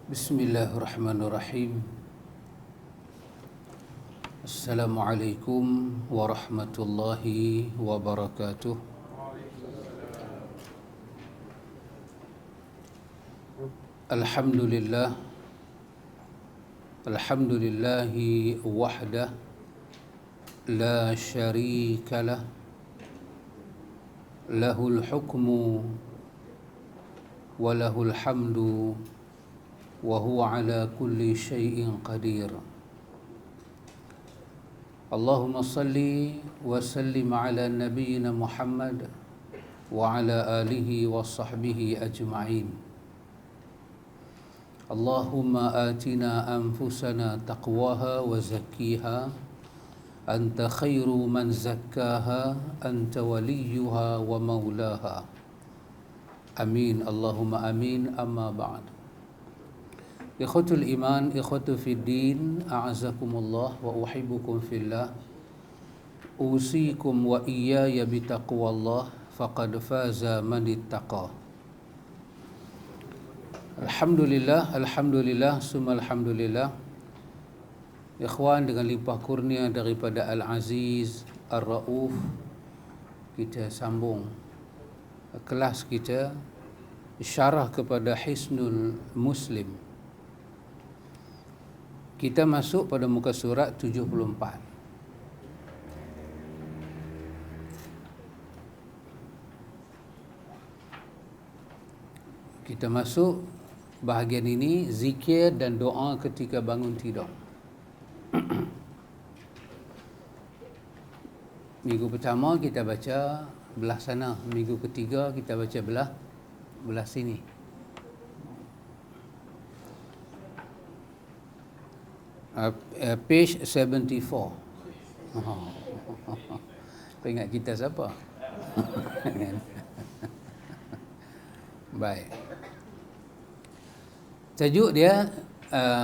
Bismillahirrahmanirrahim. Assalamualaikum warahmatullahi wabarakatuh. Alhamdulillah. Alhamdulillahi wahdah la syarika lah. Lahul hukmu wa lahul hamdu wa huwa ala kulli syai'in qadir. Allahumma salli wa sallim ala nabiyyina Muhammad wa ala alihi wa sahbihi ajma'in. Allahumma atina anfusana taqwaha wa zakkiha anta khairu man zakkaha anta waliyuha wa maulaha. Amin Allahumma amin. Amma ba'd. Ikhwatul iman, ikhwatu fid din, a'azakumullah wa uhibbukum fillah. Usikum wa iyaya bitaqwallah faqad faza man ittaqa. Alhamdulillah, alhamdulillah, summa alhamdulillah. Ikhwan, dengan limpah kurnia daripada Al-Aziz Ar-Rauf, kita sambung kelas kita syarah kepada Hisnul Muslim. Kita masuk pada muka surat 74. Kita masuk bahagian ini, zikir dan doa ketika bangun tidur. Minggu pertama kita baca belah sana, minggu ketiga kita baca belah sini. Page 74. Kau ingat kita siapa? Baik. Tajuk dia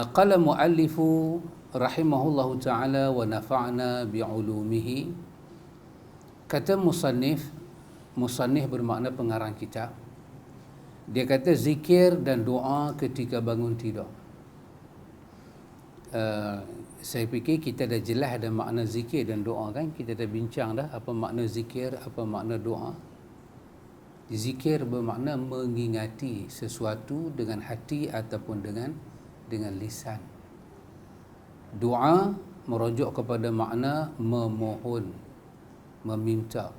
qala muallifu rahimahullahu ta'ala wa nafa'na bi'ulumihi. Kata musannif bermakna pengarang kitab. Dia kata zikir dan doa ketika bangun tidur. Saya fikir kita dah jelas ada makna zikir dan doa kan. Kita dah bincang dah apa makna zikir, apa makna doa. Zikir bermakna mengingati sesuatu dengan hati ataupun dengan lisan. Doa merujuk kepada makna memohon, meminta.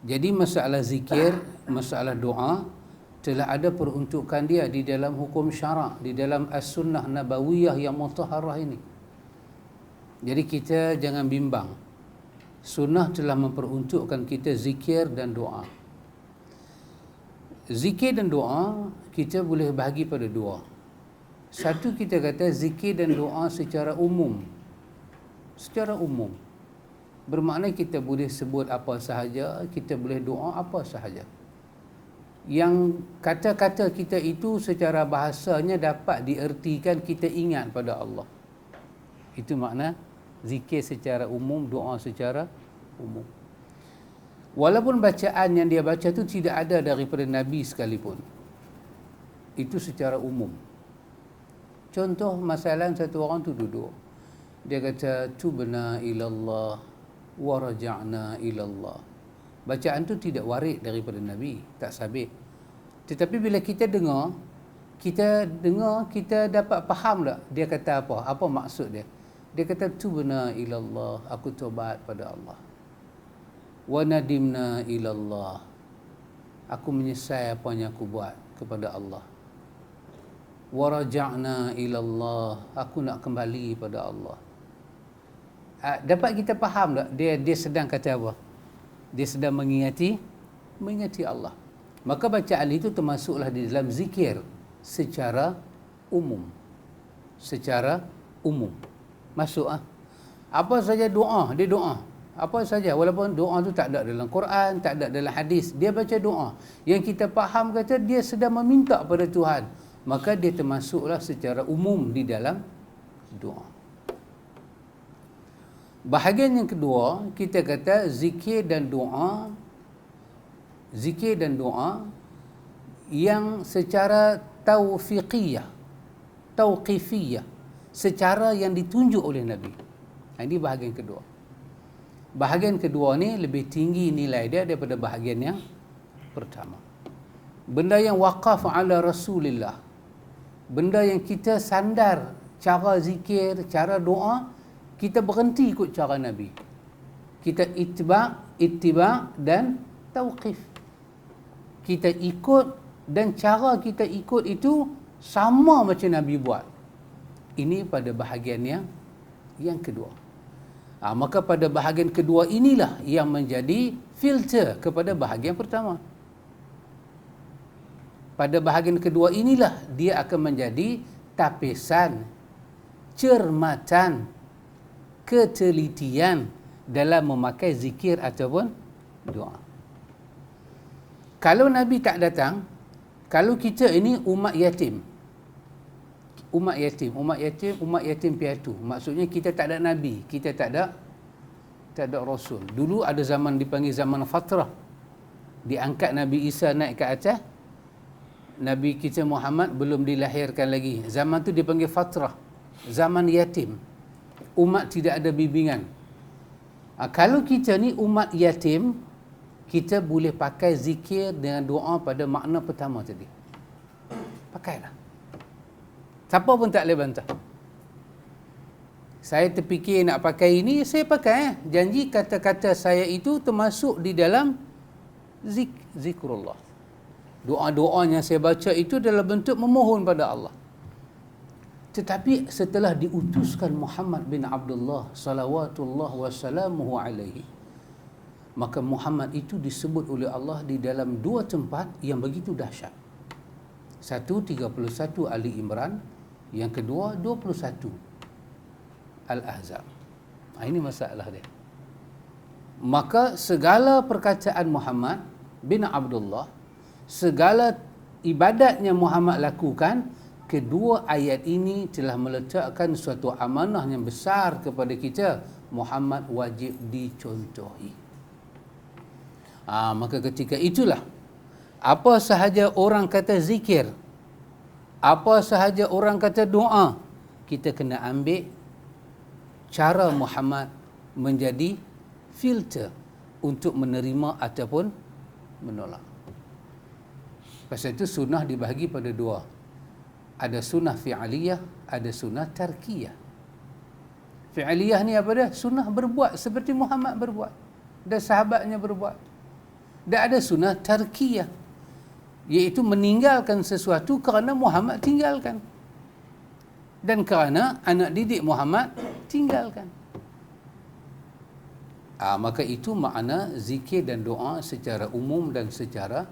Jadi masalah zikir, masalah doa telah ada peruntukan dia di dalam hukum syarak, di dalam as-sunnah nabawiyah yang mutahharah ini. Jadi kita jangan bimbang. Sunnah telah memperuntukkan kita zikir dan doa. Zikir dan doa kita boleh bahagi pada dua. Satu, kita kata zikir dan doa secara umum. Secara umum. Bermakna kita boleh sebut apa sahaja, kita boleh doa apa sahaja. Yang kata-kata kita itu secara bahasanya dapat diertikan kita ingat pada Allah. Itu makna zikir secara umum, doa secara umum. Walaupun bacaan yang dia baca itu tidak ada daripada Nabi sekalipun. Itu secara umum. Contoh, masalah satu orang tu duduk. Dia kata, tubna ilallah wa raja'na ilallah. Bacaan tu tidak warid daripada Nabi, tak sabit. Tetapi bila kita dengar, kita dapat faham tak dia kata apa? Apa maksud dia? Dia kata tubna ilallah, aku tobat pada Allah. Wa nadimna ilallah, aku menyesal apa yang aku buat kepada Allah. Wa raja'na ilallah, aku nak kembali pada Allah. Dapat kita faham tak dia sedang kata apa? Dia sedang mengingati Allah. Maka bacaan itu termasuklah di dalam zikir secara umum. Secara umum. Masuk Apa saja doa, dia doa. Apa saja, walaupun doa tu tak ada dalam Quran, tak ada dalam hadis, dia baca doa yang kita faham kata dia sedang meminta pada Tuhan, maka dia termasuklah secara umum di dalam doa. Bahagian yang kedua, kita kata zikir dan doa yang secara tauqifiyah, secara yang ditunjuk oleh Nabi. Ini bahagian kedua. Bahagian kedua ni lebih tinggi nilai dia daripada bahagian yang pertama. Benda yang waqaf ala Rasulillah, benda yang kita sandar cara zikir, cara doa, kita berhenti ikut cara Nabi. Kita ittiba dan tauqif. Kita ikut, dan cara kita ikut itu sama macam Nabi buat. Ini pada bahagian yang kedua. Maka pada bahagian kedua inilah yang menjadi filter kepada bahagian pertama. Pada bahagian kedua inilah dia akan menjadi tapisan, cermatan, ketelitian dalam memakai zikir ataupun doa. Kalau Nabi tak datang, kalau kita ini umat yatim piatu, maksudnya kita tak ada Nabi, kita tak ada Rasul. Dulu ada zaman dipanggil zaman fatrah, diangkat Nabi Isa naik ke atas, Nabi kita Muhammad belum dilahirkan lagi. Zaman tu dipanggil fatrah, zaman yatim, umat tidak ada bimbingan. Kalau kita ni umat yatim, kita boleh pakai zikir dengan doa pada makna pertama tadi. Pakailah. Siapa pun tak boleh bantah. Saya terfikir nak pakai ini, saya pakai. Janji kata-kata saya itu termasuk di dalam zikrullah. Doa-doanya saya baca itu dalam bentuk memohon pada Allah. Tetapi setelah diutuskan Muhammad bin Abdullah salawatullah wassalamuhu alaihi, maka Muhammad itu disebut oleh Allah di dalam dua tempat yang begitu dahsyat. 31 Ali Imran, yang kedua 21 Al-Ahzab. Ini masalah dia. Maka segala perkataan Muhammad bin Abdullah, segala ibadat yang Muhammad lakukan, kedua ayat ini telah meletakkan suatu amanah yang besar kepada kita. Muhammad wajib dicontohi. Maka ketika itulah, apa sahaja orang kata zikir, apa sahaja orang kata doa, kita kena ambil cara Muhammad menjadi filter untuk menerima ataupun menolak. Pasal itu sunnah dibahagi pada dua. Ada sunnah fi'aliyah, ada sunnah tarkiyah. Fi'aliyah ni apa dia? Sunnah berbuat seperti Muhammad berbuat dan sahabatnya berbuat. Dan ada sunnah tarkiyah, iaitu meninggalkan sesuatu kerana Muhammad tinggalkan dan kerana anak didik Muhammad tinggalkan. Maka itu makna zikir dan doa secara umum dan secara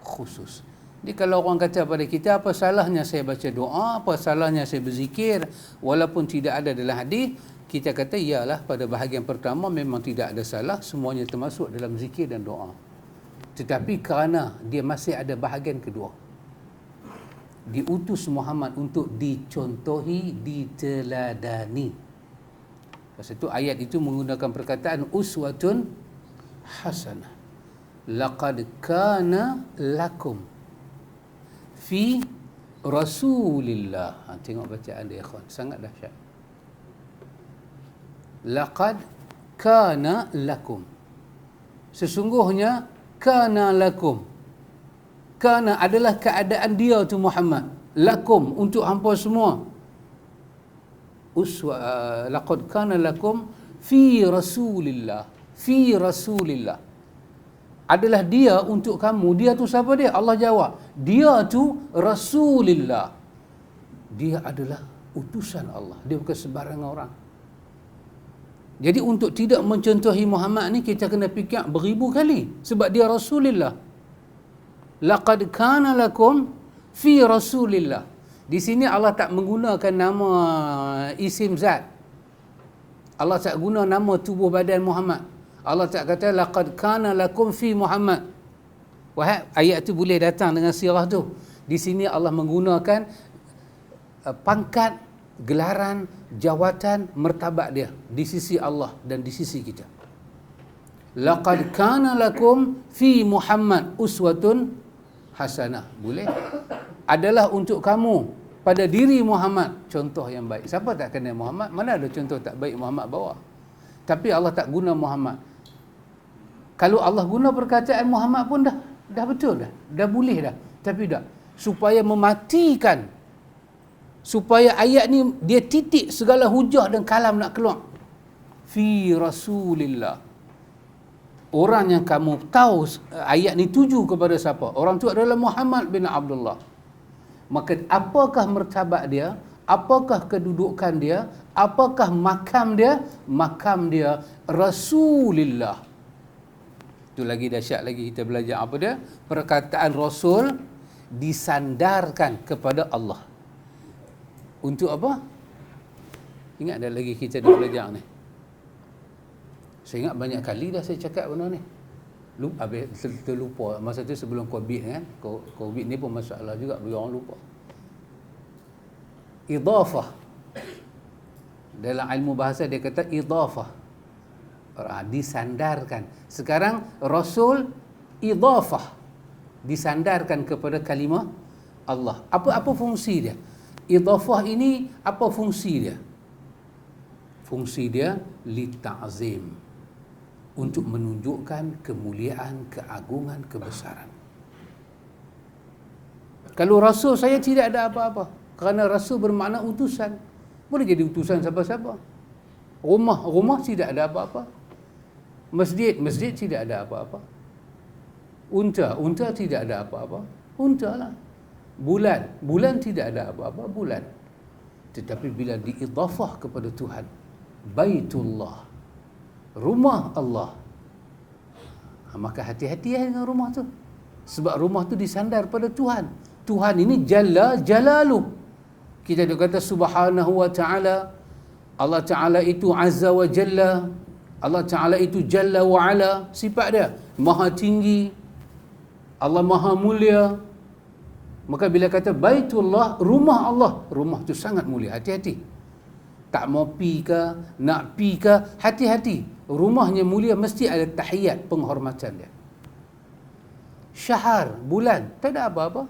khusus. Jadi kalau orang kata pada kita, apa salahnya saya baca doa, apa salahnya saya berzikir walaupun tidak ada dalam hadis, kita kata iyalah, pada bahagian pertama memang tidak ada salah, semuanya termasuk dalam zikir dan doa. Tetapi kerana dia masih ada bahagian kedua, diutus Muhammad untuk dicontohi, diteladani. Pasal itu ayat itu menggunakan perkataan uswatun hasanah. Laqad kana lakum fi Rasulillah. Tengok bacaan dia, ikhwan, sangat dahsyat. Laqad kana lakum, sesungguhnya kana lakum, kana adalah keadaan dia tu Muhammad, lakum untuk hampa semua. Laqad kana lakum fi Rasulillah, fi Rasulillah adalah dia untuk kamu. Dia tu siapa dia? Allah jawab, dia tu Rasulillah, dia adalah utusan Allah, dia bukan sebarang orang. Jadi untuk tidak mencontohi Muhammad ni, kita kena fikir beribu kali, sebab dia Rasulillah. Laqad kana lakum fi Rasulillah. Di sini Allah tak menggunakan nama isim zat. Allah tak guna nama tubuh badan Muhammad. Allah tak kata laqad kana lakum fi Muhammad. Wahai, ayat tu boleh datang dengan sirah tu. Di sini Allah menggunakan pangkat, gelaran, jawatan, martabat dia di sisi Allah dan di sisi kita. Laqad kana lakum fi Muhammad uswatun hasanah. Boleh? Adalah untuk kamu pada diri Muhammad contoh yang baik. Siapa tak kenal Muhammad? Mana ada contoh tak baik Muhammad bawa? Tapi Allah tak guna Muhammad. Kalau Allah guna perkataan Muhammad pun dah betul dah. Dah boleh dah. Tapi tak. Supaya mematikan, supaya ayat ni dia titik segala hujah dan kalam nak keluar. Fi Rasulillah. Orang yang kamu tahu ayat ni tuju kepada siapa? Orang tu adalah Muhammad bin Abdullah. Maka apakah martabat dia? Apakah kedudukan dia? Apakah makam dia? Makam dia Rasulillah. Itu lagi dahsyat lagi kita belajar apa dia? Perkataan Rasul disandarkan kepada Allah. Untuk apa? Ingat ada lagi kita dah belajar ni. Saya ingat banyak kali dah saya cakap benda ni. Habis terlupa. Masa tu sebelum Covid kan. Covid ni pun masalah juga bagi orang lupa. Idafah. Dalam ilmu bahasa dia kata idafah. Disandarkan. Sekarang Rasul idafah. Disandarkan kepada kalimah Allah. Apa fungsi dia? Idafah ini apa fungsi dia? Fungsi dia li ta'zim. Untuk menunjukkan kemuliaan, keagungan, kebesaran. Kalau Rasul saya tidak ada apa-apa. Kerana Rasul bermakna utusan. Boleh jadi utusan siapa-siapa. Rumah tidak ada apa-apa. Masjid tidak ada apa-apa. Unta tidak ada apa-apa. Unta lah. Bulan tidak ada apa-apa. Bulan. Tetapi bila diidafah kepada Tuhan, Baitullah, rumah Allah, maka hati-hati dengan rumah tu. Sebab rumah tu disandar pada Tuhan. Tuhan ini Jalla Jalaluh. Kita kata Subhanahu wa ta'ala. Allah Ta'ala itu Azza wa Jalla. Allah Ta'ala itu Jalla wa Ala. Sifat dia Maha tinggi. Allah Maha mulia. Maka bila kata Baitullah, rumah Allah, rumah tu sangat mulia. Hati-hati. Tak mau pi ke, nak pi ke, hati-hati. Rumahnya mulia, mesti ada tahiyat, penghormatan dia. Syahar, bulan, tak ada apa-apa.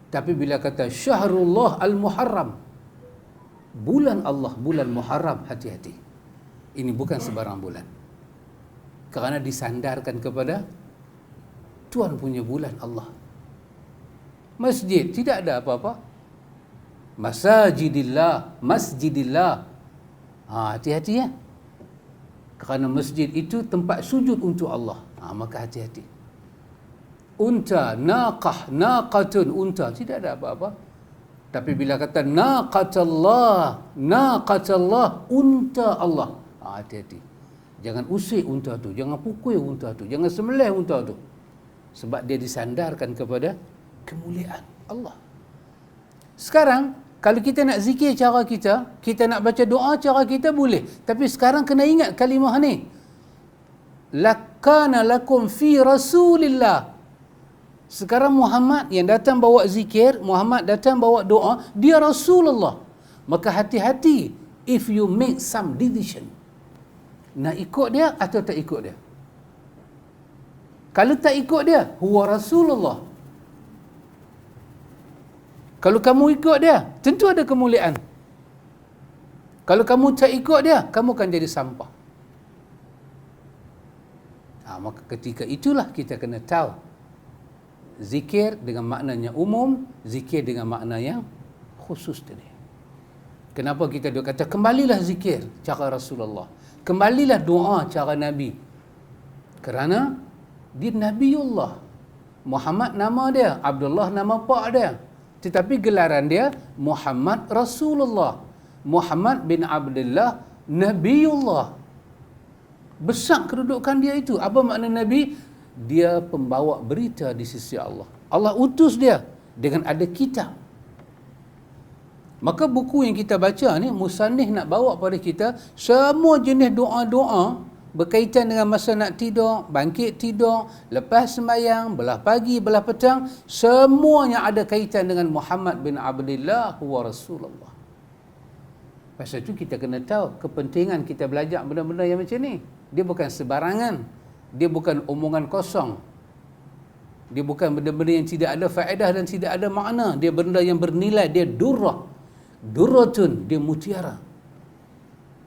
Tapi bila kata Syahrullah Al-Muharram, bulan Allah, bulan Muharram, hati-hati. Ini bukan sebarang bulan. Kerana disandarkan kepada Tuhan punya bulan Allah. Masjid, tidak ada apa-apa. Masjidillah. Hati-hati ya. Kerana masjid itu tempat sujud untuk Allah. Maka hati-hati. Unta, naqatun, unta, tidak ada apa-apa. Tapi bila kata naqatallah, unta Allah. Hati-hati. Jangan usik unta tu, jangan pukul unta tu, jangan sembelih unta tu. Sebab dia disandarkan kepada kemuliaan Allah. Sekarang kalau kita nak zikir cara kita nak baca doa cara kita boleh. Tapi sekarang kena ingat kalimah ni. Lakana lakum fi Rasulillah. Sekarang Muhammad yang datang bawa zikir, Muhammad datang bawa doa, dia Rasulullah. Maka hati-hati if you make some decision. Nak ikut dia atau tak ikut dia. Kalau tak ikut dia, huwa Rasulullah. Kalau kamu ikut dia, tentu ada kemuliaan. Kalau kamu tak ikut dia, kamu akan jadi sampah. Maka ketika itulah kita kena tahu zikir dengan maknanya umum, zikir dengan makna yang khusus tadi. Kenapa kita kata kembalilah zikir cara Rasulullah, kembalilah doa cara Nabi? Kerana dia Nabiullah. Muhammad nama dia, Abdullah nama pak dia. Tetapi gelaran dia Muhammad Rasulullah. Muhammad bin Abdullah Nabiullah. Besar kedudukan dia itu. Apa makna Nabi? Dia pembawa berita di sisi Allah. Allah utus dia dengan ada kitab. Maka buku yang kita baca ni, musannif nak bawa pada kita semua jenis doa-doa berkaitan dengan masa nak tidur, bangkit tidur, lepas sembahyang, belah pagi, belah petang, semuanya ada kaitan dengan Muhammad bin Abdullah wa Rasulullah. Pasal itu kita kena tahu kepentingan kita belajar benda-benda yang macam ni. Dia bukan sebarangan. Dia bukan omongan kosong. Dia bukan benda-benda yang tidak ada faedah dan tidak ada makna. Dia benda yang bernilai. Dia durrah. Durratun. Dia mutiara.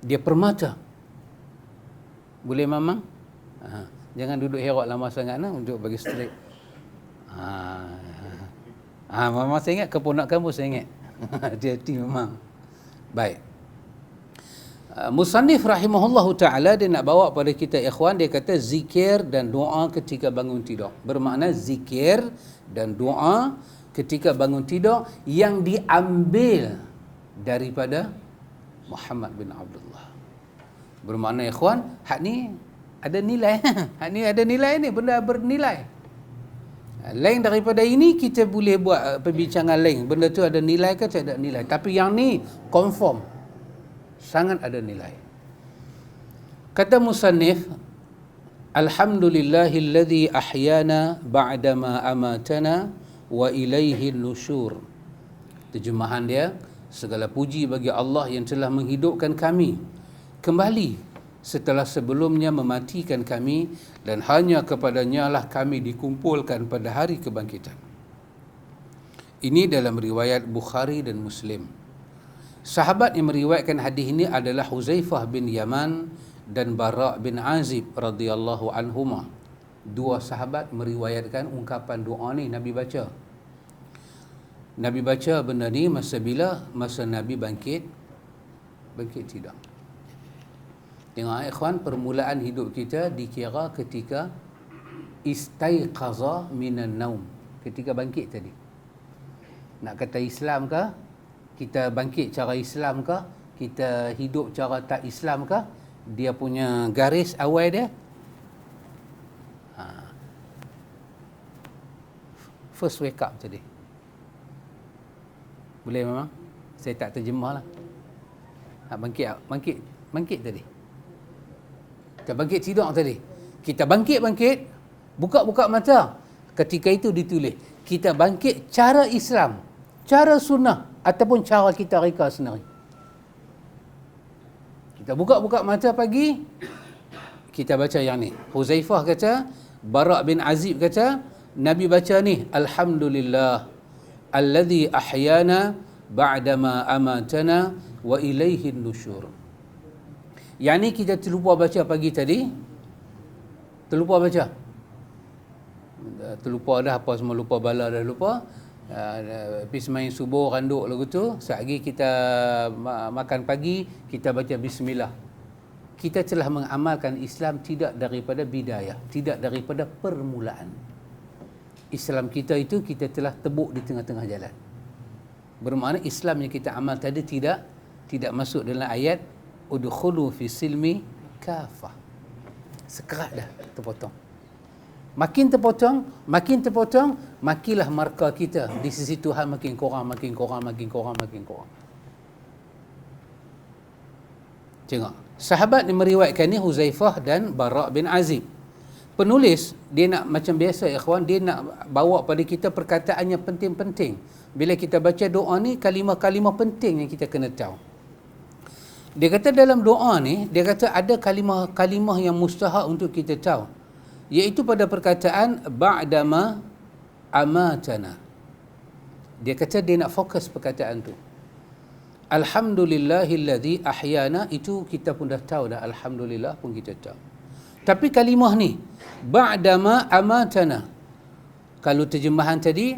Dia permata. Boleh Mamang? Jangan duduk herok lama sangat untuk bagi straight. Mamang saya ingat, keponakan pun saya ingat. Hati-hati memang. Baik. Musannif rahimahullahu ta'ala dia nak bawa pada kita ikhwan, dia kata zikir dan doa ketika bangun tidur. Bermakna zikir dan doa ketika bangun tidur yang diambil daripada Muhammad bin Abdullah. Bermakna ikhwan, hak ni ada nilai. Hak ni ada nilai ni, benda bernilai. Lain daripada ini kita boleh buat perbincangan lain. Benda tu ada nilai ke tak ada nilai. Tapi yang ni confirm. Sangat ada nilai. Kata musannif, alhamdulillahilladzi ahyana ba'dama amatana wa ilaihi nusyur. Terjemahan dia, segala puji bagi Allah yang telah menghidupkan kami kembali setelah sebelumnya mematikan kami, dan hanya kepadanya lah kami dikumpulkan pada hari kebangkitan. Ini dalam riwayat Bukhari dan Muslim. Sahabat yang meriwayatkan hadis ini adalah Huzaifah bin Yaman dan Bara' bin Azib radhiyallahu anhuma. Dua sahabat meriwayatkan ungkapan doa ni Nabi baca. Nabi baca benda ni masa bila? Masa Nabi bangkit tidur. Tengok ikhwan, permulaan hidup kita dikira ketika istaiqaza minan naum, ketika bangkit tadi. Nak kata Islam ke? Kita bangkit cara Islam ke? Kita hidup cara tak Islam ke? Dia punya garis awal dia first wake up tadi. Boleh memang? Saya tak terjemah lah. Bangkit tadi. Kita bangkit tidur tadi. Kita bangkit, buka mata. Ketika itu ditulis, kita bangkit cara Islam, cara sunnah, ataupun cara kita reka sendiri. Kita buka mata pagi, kita baca yang ni. Huzaifah kata, Bara' bin Azib kata, Nabi baca ni, alhamdulillah alladhi ahyana ba'dama amatana wa ilaihi nusyur. Yang ni kita terlupa baca pagi tadi. Terlupa baca. Terlupa dah apa semua, lupa bala dah lupa. Pergi semain subuh randuk lagu tu, sehari kita makan pagi, kita baca bismillah. Kita telah mengamalkan Islam tidak daripada bidayah, tidak daripada permulaan. Islam kita itu kita telah tebuk di tengah-tengah jalan. Bermakna Islam yang kita amal tadi tidak masuk dalam ayat udkhulu fi silmi kafah. Sekerat dah terpotong. Makin terpotong, makinlah markah kita di sisi Tuhan makin kurang. Tengok, sahabat yang meriwayatkan ni Huzaifah dan Bara' bin Azib. Penulis dia nak macam biasa ikhwan, dia nak bawa pada kita perkataan yang penting-penting. Bila kita baca doa ni, kalimah-kalimah penting yang kita kena tahu. Dia kata dalam doa ni, dia kata ada kalimah-kalimah yang mustahak untuk kita tahu, iaitu pada perkataan ba'dama amatana. Dia kata dia nak fokus perkataan tu. Alhamdulillahilladzi ahyana, itu kita pun dah tahu dah, alhamdulillah pun kita tahu. Tapi kalimah ni ba'dama amatana, kalau terjemahan tadi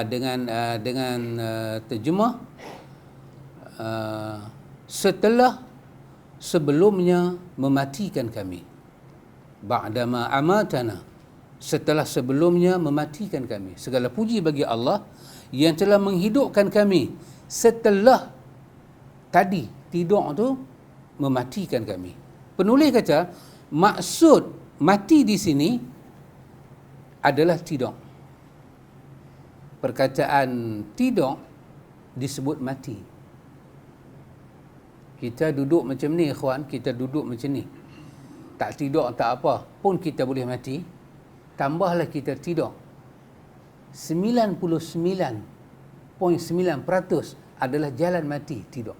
dengan terjemah setelah sebelumnya mematikan kami. Ba'dama amatana, setelah sebelumnya mematikan kami. Segala puji bagi Allah yang telah menghidupkan kami setelah tadi tidur tu mematikan kami. Penulis kata maksud mati di sini adalah tidur. Perkataan tidur disebut mati. Kita duduk macam ni ikhwan, kita duduk macam ni. tak tidur tak apa pun kita boleh mati, tambahlah kita tidur 99.9% adalah jalan mati tidur.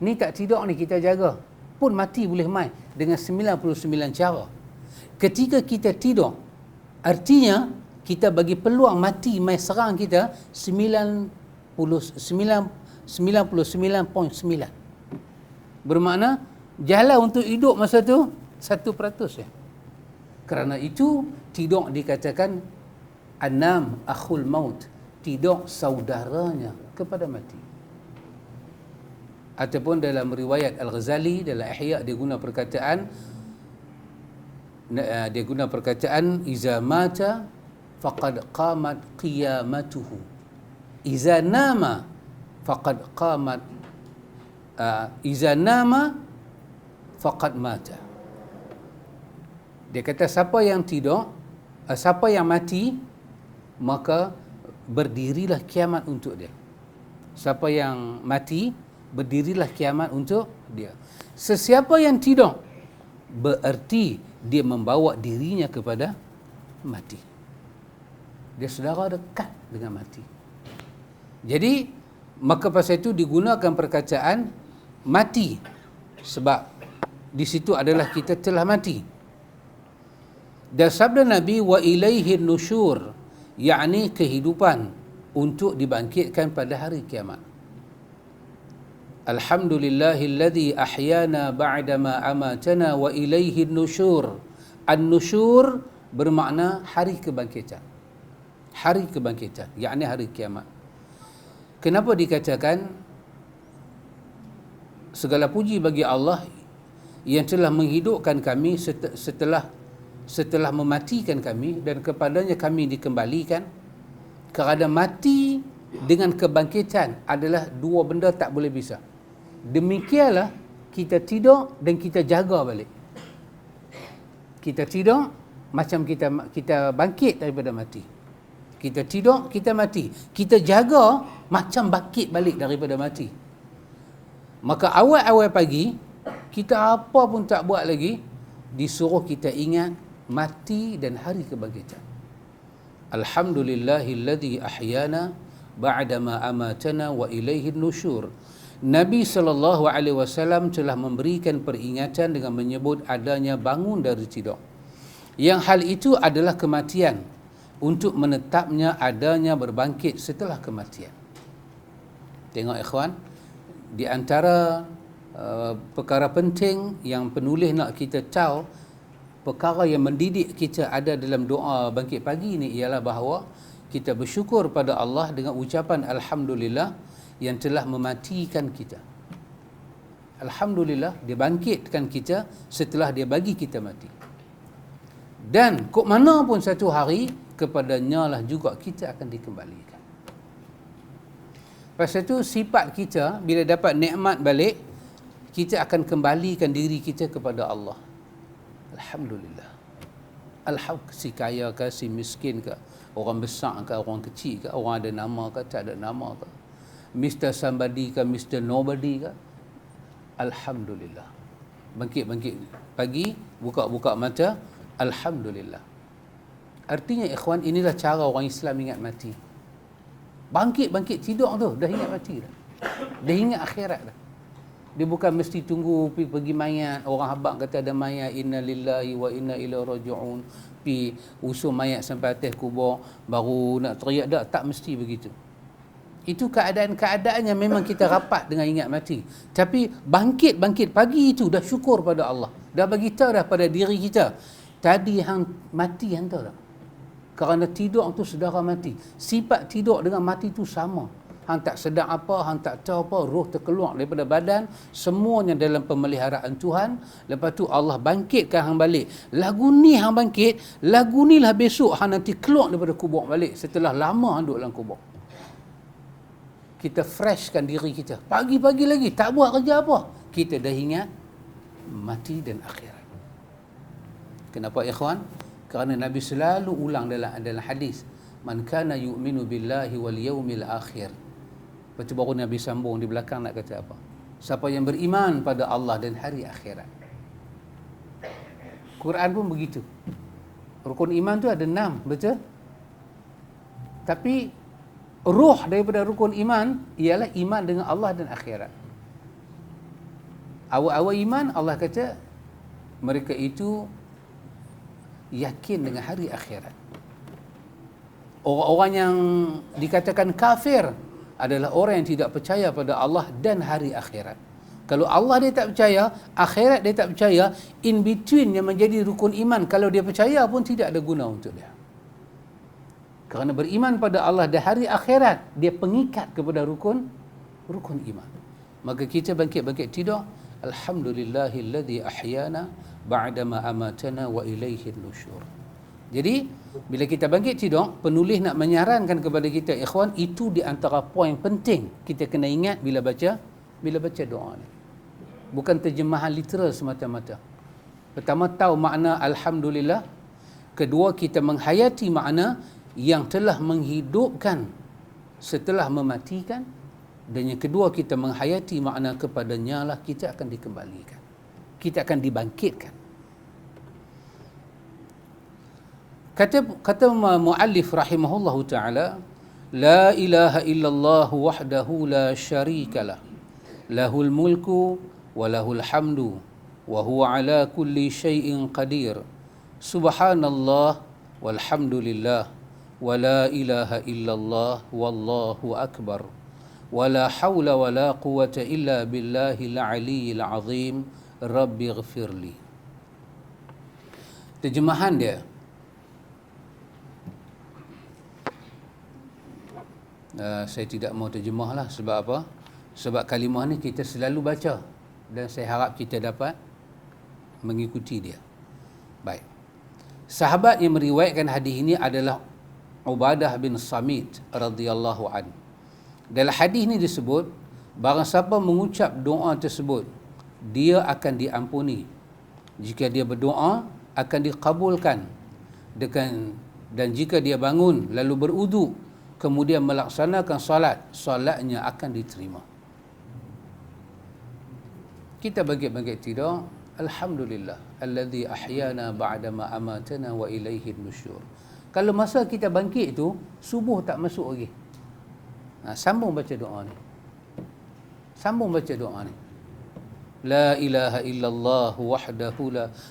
Ni tak tidur ni kita jaga, pun mati boleh mai dengan 99 cara. Ketika kita tidur, artinya kita bagi peluang mati mai serang kita 99.9. Bermakna jalan untuk hidup masa tu 1% ya. Kerana itu tidur dikatakan anam akhul maut, tidur saudaranya kepada mati. Ataupun dalam riwayat Al-Ghazali dalam Ihya dia guna perkataan iza mata faqad qamat qiyamatuhu, iza nama faqad qamat iza nama faqad mata. Dia kata siapa yang tidur, siapa yang mati, maka berdirilah kiamat untuk dia. Siapa yang mati, berdirilah kiamat untuk dia. Sesiapa yang tidur, bererti dia membawa dirinya kepada mati. Dia saudara dekat dengan mati. Jadi, maka pasal itu digunakan perkataan mati. Sebab di situ adalah kita telah mati. Dan sabda Nabi, wa ilaihi nusyur, yakni kehidupan untuk dibangkitkan pada hari kiamat. Alhamdulillahilladzi ahyana ba'dama amatana wa ilaihi nusyur. An-nusyur bermakna hari kebangkitan. Hari kebangkitan, yakni hari kiamat. Kenapa dikatakan segala puji bagi Allah yang telah menghidupkan kami setelah mematikan kami dan kepadanya kami dikembalikan? Kerana mati dengan kebangkitan adalah dua benda tak boleh bisa. Demikianlah kita tidur dan kita jaga balik. Kita tidur macam kita bangkit daripada mati. Kita tidur, kita mati. Kita jaga macam bangkit balik daripada mati. Maka awal-awal pagi, kita apa pun tak buat lagi, disuruh kita ingat mati dan hari kebangkitan. Alhamdulillahilladzi ahyana ba'dama amatana wa ilaihi nusyur. Nabi SAW telah memberikan peringatan dengan menyebut adanya bangun dari tidur. Yang hal itu adalah kematian, untuk menetapnya adanya berbangkit setelah kematian. Tengok ikhwan, di antara perkara penting yang penulis nak kita tahu, perkara yang mendidik kita ada dalam doa bangkit pagi ni ialah bahawa kita bersyukur pada Allah dengan ucapan Alhamdulillah yang telah mematikan kita. Alhamdulillah, dia bangkitkan kita setelah dia bagi kita mati. Dan kok mana pun satu hari, kepadanya lah juga kita akan dikembalikan. Pasal itu sifat kita bila dapat nikmat balik, kita akan kembalikan diri kita kepada Allah. Alhamdulillah. Alhamdulillah, si kaya ke, si miskin ke, orang besar ke, orang kecil ke, orang ada nama ke, tak ada nama ke, Mr. Somebody ke, Mr. Nobody ke, Alhamdulillah. Bangkit-bangkit pagi, buka-buka mata, Alhamdulillah. Artinya ikhwan, inilah cara orang Islam ingat mati. Bangkit-bangkit tidur tu, dah ingat mati dah. Dah ingat akhirat dah. Dia bukan mesti tunggu pergi mayat. Orang habaq kata ada mayat, inna lillahi wa inna ilaihi raji'un, pi usul mayat sampai atas kubur baru nak teriak dah. Tak mesti begitu. Itu keadaan-keadaannya memang kita rapat dengan ingat mati. Tapi bangkit-bangkit pagi itu dah syukur pada Allah. Dah bagi tahu dah pada diri kita, tadi hang mati, hang tahu tak? Kerana tidur tu saudara mati. Sifat tidur dengan mati tu sama. Hang tak sedar apa, hang tak tahu apa, roh terkeluar daripada badan, semuanya dalam pemeliharaan Tuhan. Lepas tu Allah bangkitkan hang balik. Lagu ni hang bangkit, lagu ni lah besok hang nanti keluar daripada kubur balik setelah lama hang duduk dalam kubur. Kita freshkan diri kita. Pagi-pagi lagi tak buat kerja apa, kita dah ingat mati dan akhirat. Kenapa ikhwan? Kerana Nabi selalu ulang dalam hadis, man kana yu'minu billahi wal yaumil akhir. Lepas tu baru Nabi sambung di belakang nak kata apa? Siapa yang beriman pada Allah dan hari akhirat. Quran pun begitu. Rukun iman tu ada 6, betul? Tapi ruh daripada rukun iman ialah iman dengan Allah dan akhirat. Awal-awal iman Allah kata mereka itu yakin dengan hari akhirat. Orang-orang yang dikatakan kafir adalah orang yang tidak percaya pada Allah dan hari akhirat. Kalau Allah dia tak percaya, akhirat dia tak percaya, in between yang menjadi rukun iman, kalau dia percaya pun tidak ada guna untuk dia. Kerana beriman pada Allah dan hari akhirat, dia pengikat kepada rukun iman. Maka kita bangkit tidur, alhamdulillahilladzi ahyana ba'dama amatana wa ilaihin nusyur. Jadi bila kita bangkit tidur, penulis nak menyarankan kepada kita, ikhwan, itu di antara poin penting kita kena ingat bila baca doa ni. Bukan terjemahan literal semata-mata. Pertama, tahu makna alhamdulillah. Kedua, kita menghayati makna yang telah menghidupkan setelah mematikan. Dan yang kedua, kita menghayati makna kepadanya lah kita akan dikembalikan. Kita akan dibangkitkan. Kata muallif rahimahullahu ta'ala, la ilaha illallah wahdahu la syarikalah, lahul mulku wa lahul hamdu wa huwa ala kulli syai'in qadir, subhanallah walhamdulillah wa la ilaha illallah wallahu akbar wa la hawla wa la quwata illa billahil aliyyil azim rabbi ighfirli. Terjemahan dia, saya tidak mau terjemahlah. Sebab apa? Sebab kalimah ni kita selalu baca dan saya harap kita dapat mengikuti dia. Baik. Sahabat yang meriwayatkan hadis ini adalah Ubadah bin Samit radhiyallahu an. Dalam hadis ni disebut, barang siapa mengucap doa tersebut, dia akan diampuni. Jika dia berdoa, akan dikabulkan. Dan jika dia bangun lalu berwuduk, kemudian melaksanakan solatnya akan diterima. Kita bangkit tidur, alhamdulillah alladzi ahyana ba'dama amatana wa ilaihin nusyur. Kalau masa kita bangkit tu subuh tak masuk lagi, sambung baca doa ni. La ilaha illallah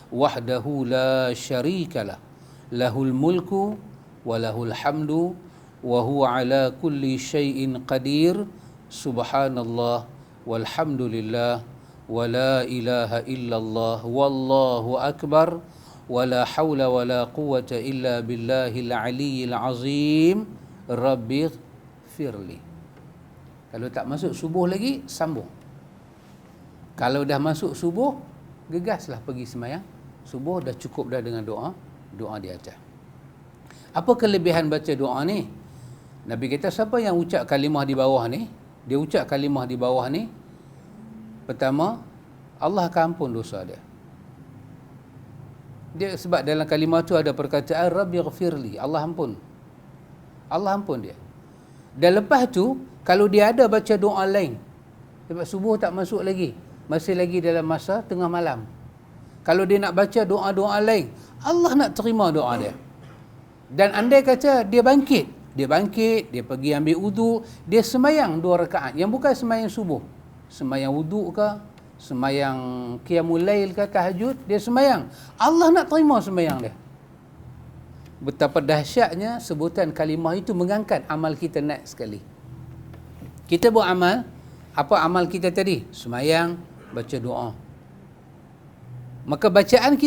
wahdahu la syarikalah, lahul mulku wa lahul hamdu wa huwa ala kulli syai'in qadir, subhanallah walhamdulillah wa la ilaha illallah wallahu akbar wa la hawla wa la quwata illa billahil aliyyil azim rabbi firli. Kalau tak masuk subuh lagi, sambung. Kalau dah masuk subuh, gegaslah pergi sembahyang subuh. Dah cukup dah dengan doa di atas. Apa kelebihan baca doa ni? Nabi kata siapa yang ucap kalimah di bawah ni, dia ucap kalimah di bawah ni, pertama, Allah akan ampun dosa dia. Sebab dalam kalimah tu ada perkataan Rabbi ghafirli, Allah ampun dia. Dan lepas tu, kalau dia ada baca doa lain, sebab subuh tak masuk lagi, masih lagi dalam masa tengah malam, kalau dia nak baca doa-doa lain, Allah nak terima doa dia. Dan andai kata dia bangkit, dia pergi ambil wuduk, dia sembahyang 2 rakaat, yang bukan sembahyang subuh, sembahyang wuduk ke, sembahyang qiyamul lail ke, tahajud, dia sembahyang, Allah nak terima sembahyang dia. Betapa dahsyatnya sebutan kalimah itu mengangkat amal kita naik sekali. Kita buat amal, apa amal kita tadi? Sembahyang, baca doa. Maka bacaan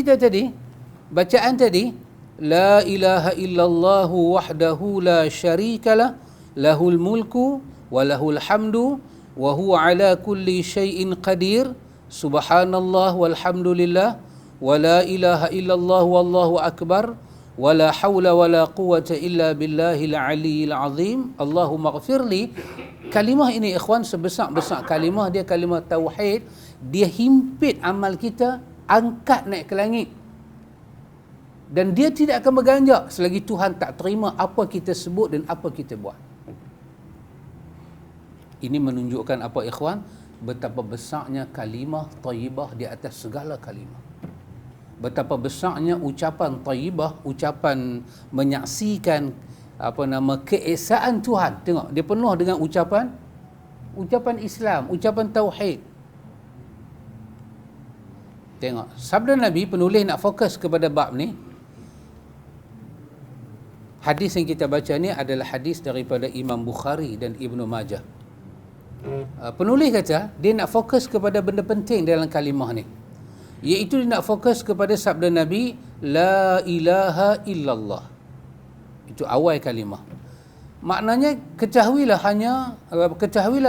tadi, la ilaha illallah wahdahu la syarikalah, lahul mulku wa lahul hamdu wa huwa ala kulli syai'in qadir, subhanallah walhamdulillah wa la ilaha illallah wallahu akbar wa la hawla wa la quwata illa billahil aliyyil azim, Allahumma ghafirli. Kalimah ini ikhwan, sebesar-besar kalimah dia, kalimah tauhid, dia himpit amal kita, angkat naik ke langit. Dan dia tidak akan berganjak selagi Tuhan tak terima apa kita sebut dan apa kita buat. Ini menunjukkan apa ikhwan? Betapa besarnya kalimah thayyibah di atas segala kalimah. Betapa besarnya ucapan taibah, ucapan menyaksikan keesaan Tuhan. Tengok, dia penuh dengan ucapan Islam, ucapan tauhid. Tengok, sabda Nabi, penulis nak fokus kepada bab ni. Hadis yang kita baca ni adalah hadis daripada Imam Bukhari dan Ibnu Majah. Penulis kata dia nak fokus kepada benda penting dalam kalimah ni, iaitu dia nak fokus kepada sabda Nabi, la ilaha illallah. Itu awal kalimah. Maknanya ketahuilah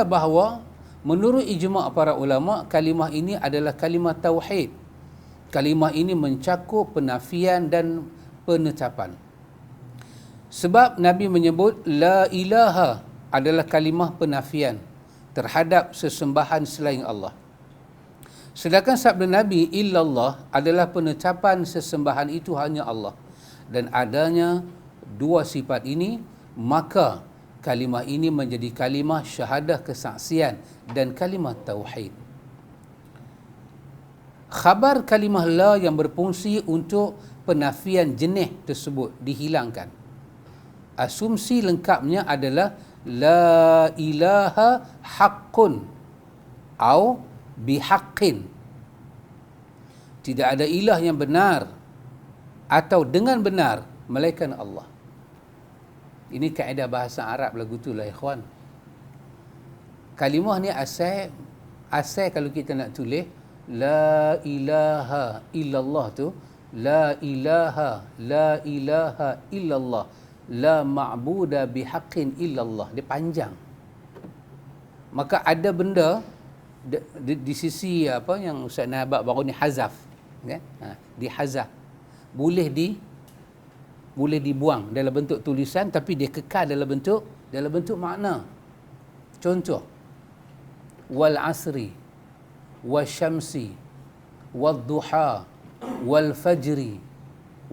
bahawa menurut ijma' para ulama, kalimah ini adalah kalimah tauhid. Kalimah ini mencakup penafian dan penetapan. Sebab Nabi menyebut la ilaha adalah kalimah penafian terhadap sesembahan selain Allah. Sedangkan sabda Nabi illallah adalah penetapan sesembahan itu hanya Allah. Dan adanya dua sifat ini, maka kalimah ini menjadi kalimah syahadah kesaksian dan kalimah tauhid. Khabar kalimah la yang berfungsi untuk penafian jenis tersebut dihilangkan. Asumsi lengkapnya adalah la ilaha haqqun atau bihaqqin. Tidak ada ilah yang benar atau dengan benar melainkan Allah. Ini kaedah bahasa Arab lagu tu lah, ikhwan. Kalimah ni asal kalau kita nak tulis la ilaha illallah tu, la ilaha illallah, la ma'buda bihaqqin illallah. Dia panjang. Maka ada benda di sisi yang Ustaz Nabak baru ni hazaf, kan? Dihazaf. Boleh dibuang dalam bentuk tulisan, tapi dia kekal dalam bentuk makna. Contoh, wal asri wasyamsi wadduha wal fajri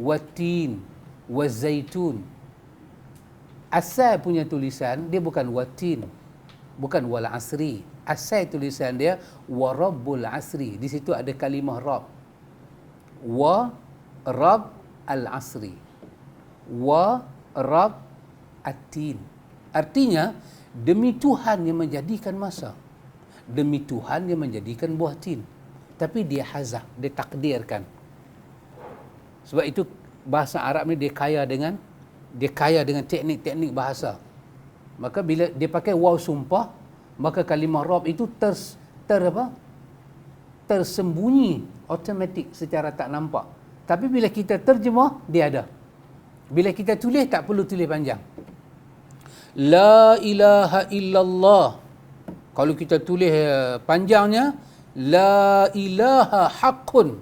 wattin wazaitun. Asal punya tulisan dia bukan watin, bukan wal asri. Asal tulisan dia wa rabbul asri. Di situ ada kalimah rabb. Wa rabb al asri. Wa rabb at-tin. Artinya demi Tuhan yang menjadikan masa, demi Tuhan yang menjadikan buah tin. Tapi dia hazaf, dia takdirkan. Sebab itu bahasa Arab ni dia kaya dengan teknik-teknik bahasa. Maka bila dia pakai waw sumpah, maka kalimah rabb itu tersembunyi automatik secara tak nampak. Tapi bila kita terjemah, dia ada. Bila kita tulis, tak perlu tulis panjang. La ilaha illallah. Kalau kita tulis panjangnya, la ilaha haqqun.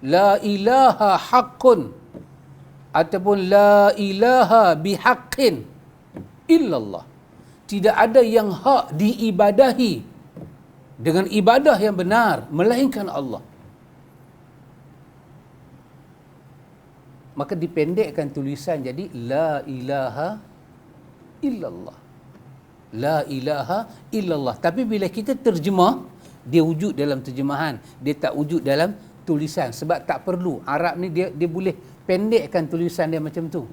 La ilaha haqqun. Ataupun la ilaha bihaqqin illallah. Tidak ada yang hak diibadahi dengan ibadah yang benar melainkan Allah. Maka dipendekkan tulisan jadi la ilaha illallah. La ilaha illallah. Tapi bila kita terjemah, dia wujud dalam terjemahan, dia tak wujud dalam tulisan. Sebab tak perlu. Arab ni dia boleh pendekkan tulisan dia macam tu.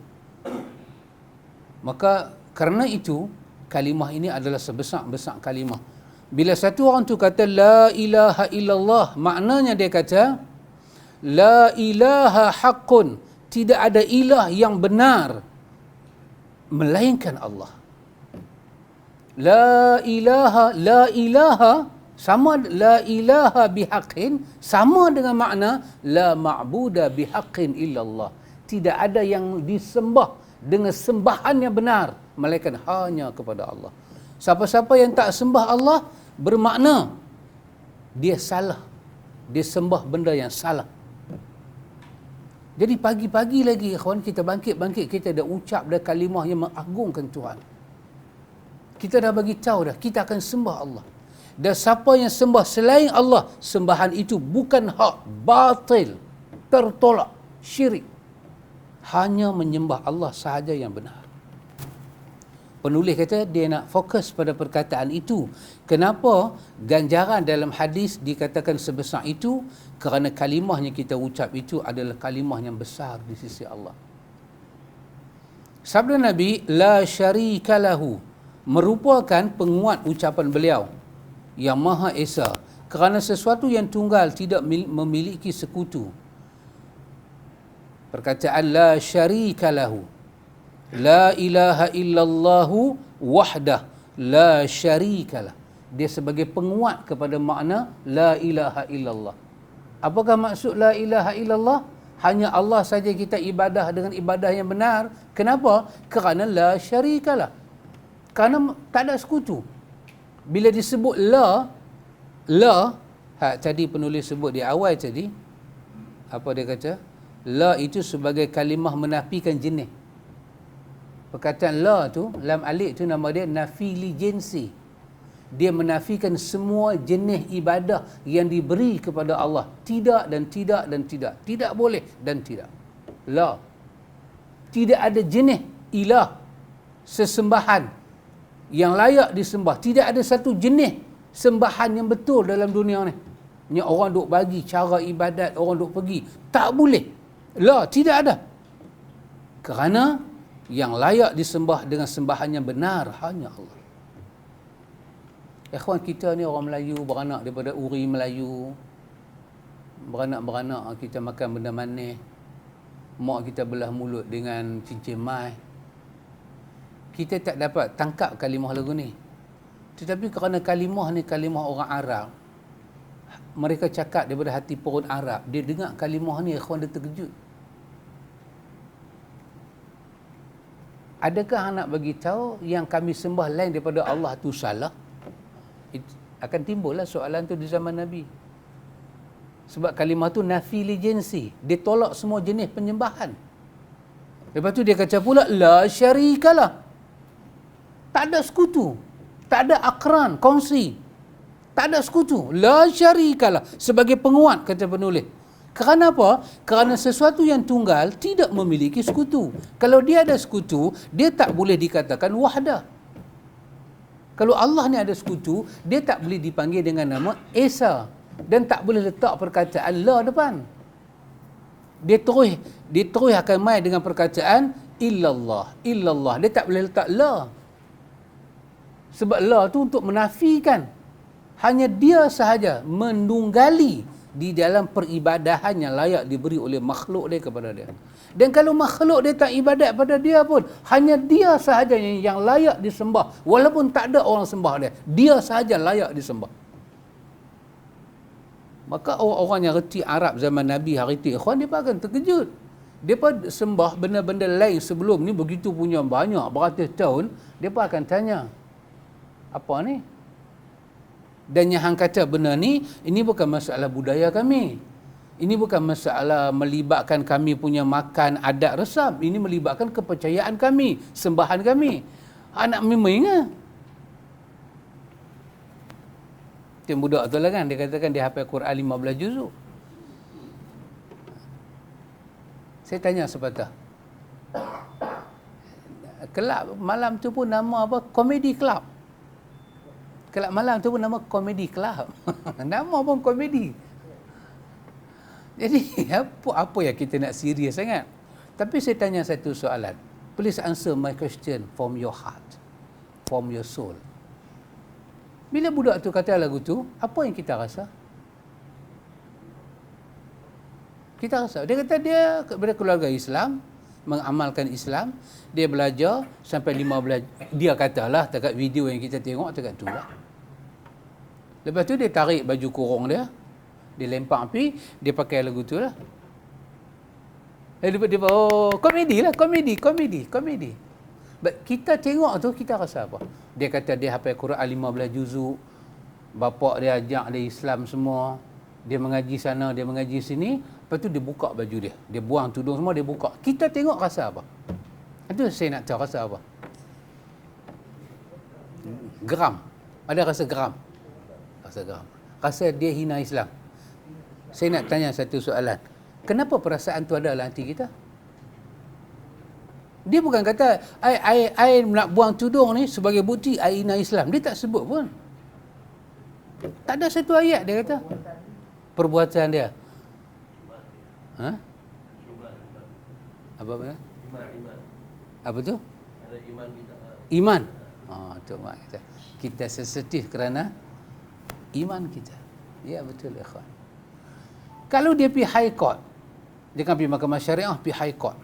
Maka kerana itu kalimah ini adalah sebesar-besar kalimah. Bila satu orang tu kata la ilaha illallah, maknanya dia kata la ilaha haqqun, tidak ada ilah yang benar melainkan Allah. La ilaha sama la ilaha bihaqqin sama dengan makna la ma'buda bihaqqin illallah. Tidak ada yang disembah dengan sembahan yang benar melainkan hanya kepada Allah. Siapa-siapa yang tak sembah Allah bermakna dia salah. Dia sembah benda yang salah. Jadi pagi-pagi lagi ikhwan, kita bangkit, kita dah ucap dah kalimah yang mengagungkan Tuhan. Kita dah bagi tahu dah, kita akan sembah Allah. Dan siapa yang sembah selain Allah, sembahan itu bukan hak, batil, tertolak, syirik. Hanya menyembah Allah sahaja yang benar. Penulis kata dia nak fokus pada perkataan itu. Kenapa ganjaran dalam hadis dikatakan sebesar itu? Kerana kalimah yang kita ucap itu adalah kalimah yang besar di sisi Allah. Sabda Nabi, la syarika lahu, merupakan penguat ucapan beliau yang Maha Esa. Kerana sesuatu yang tunggal tidak memiliki sekutu. Perkataan la syarika lahu, la ilaha illallahu wahdah, la syarikalah. Dia sebagai penguat kepada makna la ilaha illallah. Apakah maksud la ilaha illallah? Hanya Allah saja kita ibadah dengan ibadah yang benar. Kenapa? Kerana la syarikalah. Kerana tak ada sekutu. Bila disebut la, tadi penulis sebut di awal tadi, apa dia kata? La itu sebagai kalimah menafikan jenis. Perkataan la tu, lam alif tu nama dia nafi li jinsi. Dia menafikan semua jenis ibadah yang diberi kepada Allah. Tidak dan tidak dan tidak. Tidak boleh dan tidak. La. Tidak ada jenis ilah, sesembahan yang layak disembah. Tidak ada satu jenis sembahan yang betul dalam dunia ni. Yang orang duk bagi cara ibadat, orang duk pergi. Tak boleh. La, tidak ada. Kerana yang layak disembah dengan sembahan yang benar hanya Allah. Ikhwan, kita ni orang Melayu, beranak daripada uri Melayu. Beranak-beranak kita makan benda manis. Mak kita belah mulut dengan cincin mai. Kita tak dapat tangkap kalimah lagu ni. Tetapi kerana kalimah ni kalimah orang Arab, mereka cakap daripada hati perut Arab, dia dengar kalimah ni, ikhwan, dia terkejut. Adakah nak bagi tahu yang kami sembah lain daripada Allah tu salah? Akan timbullah soalan tu di zaman Nabi. Sebab kalimah tu nafi li jinsi. Dia tolak semua jenis penyembahan. Lepas tu dia kata pula la syarikalah. Tak ada sekutu. Tak ada akran, kongsi. Tak ada sekutu. La syarikalah. Sebagai penguat, kata penulis. Kerana apa? Kerana sesuatu yang tunggal tidak memiliki sekutu. Kalau dia ada sekutu, dia tak boleh dikatakan wahdah. Kalau Allah ni ada sekutu, dia tak boleh dipanggil dengan nama Esa. Dan tak boleh letak perkataan la depan. Dia terus akan main dengan perkataan illallah. Illallah. Dia tak boleh letak la. Sebab la tu untuk menafikan. Hanya dia sahaja menunggali di dalam peribadahan yang layak diberi oleh makhluk dia kepada dia. Dan kalau makhluk dia tak ibadat pada dia pun, hanya dia sahaja yang layak disembah. Walaupun tak ada orang sembah dia, dia sahaja layak disembah. Maka orang-orang yang reti Arab zaman Nabi hari itu, ikhwan, dia akan terkejut. Dia pun sembah benda-benda lain sebelum ni begitu punya banyak, beratus tahun, dia pun akan tanya, apa ni? Dan yang hang kata benda ni, ini bukan masalah budaya kami. Ini bukan masalah melibatkan kami punya makan adat resam. Ini melibatkan kepercayaan kami, sembahan kami. Anak memang ke? Yang budak tu lah kan, dia katakan dia hafal Quran 15 juzuk. Saya tanya sepatah. Kelab malam tu pun nama apa? Komedi Club. Kelab malam tu pun nama Komedi Club. Nama pun komedi. Jadi apa yang kita nak serius sangat? Tapi saya tanya satu soalan. Please answer my question from your heart, from your soul. Bila budak tu kata lagu tu, apa yang kita rasa? Kita rasa. Dia kata dia daripada keluarga Islam, mengamalkan Islam, dia belajar sampai 15, dia katalah dekat video yang kita tengok dekat tu lah. Lepas tu dia tarik baju kurung dia lempar api, dia pakai lagu tu lah. Lepas dia komedi lah, komedi. But kita tengok tu, kita rasa apa? Dia kata dia hafal Quran 15 juzuk, bapak dia ajak dia Islam semua, dia mengaji sana, dia mengaji sini, lepas tu dia buka baju dia. Dia buang tudung semua, dia buka. Kita tengok rasa apa? Itu saya nak tahu rasa apa? Geram. Ada rasa geram? Rasa geram. Rasa dia hina Islam. Saya nak tanya satu soalan. Kenapa perasaan tu ada dalam hati kita? Dia bukan kata, I nak buang tudung ni sebagai bukti I hina Islam. Dia tak sebut pun. Tak ada satu ayat dia kata. Perbuatan dia. Ha? Apa benda? Apa tu? Iman. Tu mak kita. Kita sensitif kerana iman kita. Ya betul ikhwan. Kalau dia pergi high court, dia kan pergi mahkamah syariah, pergi high court.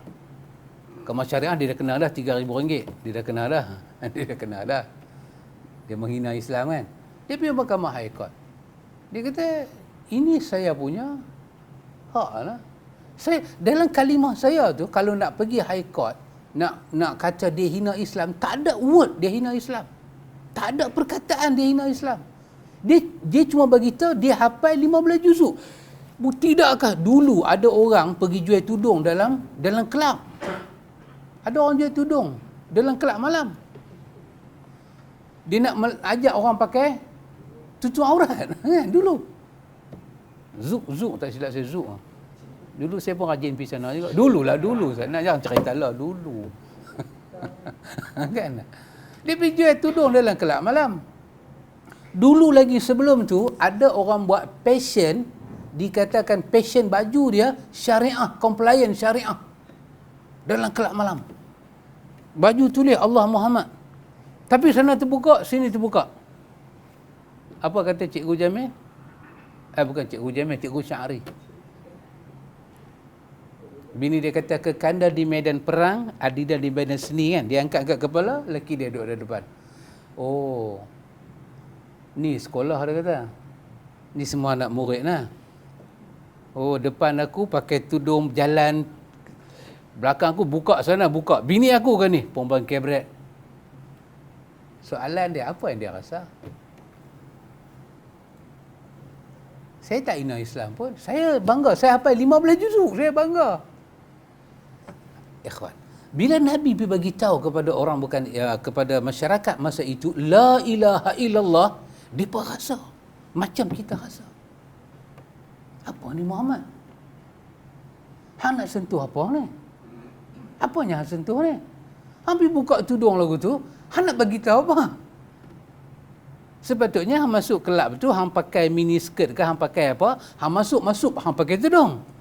Mahkamah syariah dia dah kenal dah RM3,000. Dia dah kenal dah. Dia dah kenal dah. Dia menghina Islam kan. Dia pergi mahkamah high court. Dia kata, ini saya punya hak lah. Saya, dalam kalimah saya tu, kalau nak pergi high court, nak kata dia hina Islam, tak ada word dia hina Islam. Tak ada perkataan dia hina Islam. Dia cuma bagi tahu dia hafal 15 juzuk. Tidakkah dulu ada orang pergi jual tudung dalam kelab? Ada orang jual tudung dalam kelab malam. Dia nak ajak orang pakai tutup aurat kan dulu. Zuk tak silap saya zuk. Dulu saya pun rajin pergi sana juga. Dulu sana jangan cerita lah dulu. Kan? Dia pergi jual tudung dalam kelab malam. Dulu lagi sebelum tu ada orang buat fashion, dikatakan fashion baju dia syariah, compliant syariah dalam kelab malam. Baju tulis Allah Muhammad. Tapi sana terbuka, sini terbuka. Apa kata Cikgu Jamil? Bukan Cikgu Jamil, Cikgu Syahri. Bini dia kata kekanda di medan perang, adida di medan seni kan. Dia angkat kepala, lelaki dia duduk di depan. Oh, ni sekolah dia kata. Ni semua anak murid lah. Oh, depan aku pakai tudung jalan. Belakang aku buka sana, buka. Bini aku kan ni, perempuan kebret. Soalan dia, apa yang dia rasa? Saya tak hina Islam pun. Saya bangga. Saya hafal 15 juzuk. Saya bangga. Ikhwan, bila Nabi bagi tahu kepada orang bukan kepada masyarakat masa itu la ilaha illallah, dia pun rasa macam kita rasa. Apa ni Muhammad? Hang nak sentuh apa ni? Apanya hang sentuh ni? Hang pergi buka tudung lagu tu, hang nak bagi tahu apa? Sepatutnya hang masuk kelab tu, hang pakai mini skirt ke hang pakai apa? Hang masuk hang pakai tudung.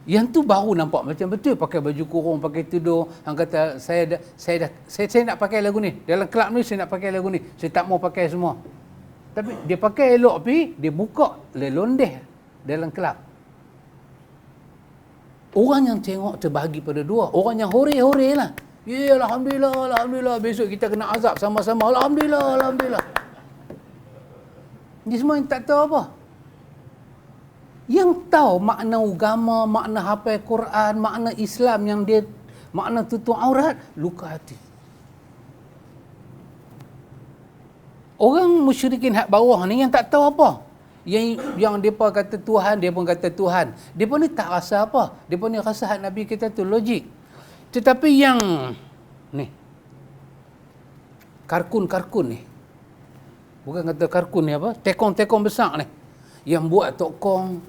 Yang tu baru nampak macam betul, pakai baju kurung, pakai tudung. Hang kata saya nak pakai lagu ni. Dalam kelab ni saya nak pakai lagu ni. Saya tak mau pakai semua. Tapi dia pakai elok pi, dia buka lelondeh dalam kelab. Orang yang tengok terbahagi pada dua. Orang yang hore-hore lah. Ya, alhamdulillah. Besok kita kena azab sama-sama. Alhamdulillah. Ini semua yang tak tahu apa. Yang tahu makna agama, makna hafal Quran, makna Islam yang dia makna tutup aurat, luka hati. Orang musyrikin hak bawah ni yang tak tahu apa. Yang depa kata Tuhan, dia pun kata Tuhan. Depa ni tak rasa apa. Depa ni rasa hak Nabi kita tu logik. Tetapi yang ni karkun ni. Bukan kata karkun ni apa? Tekong-tekong besar ni. Yang buat tokong,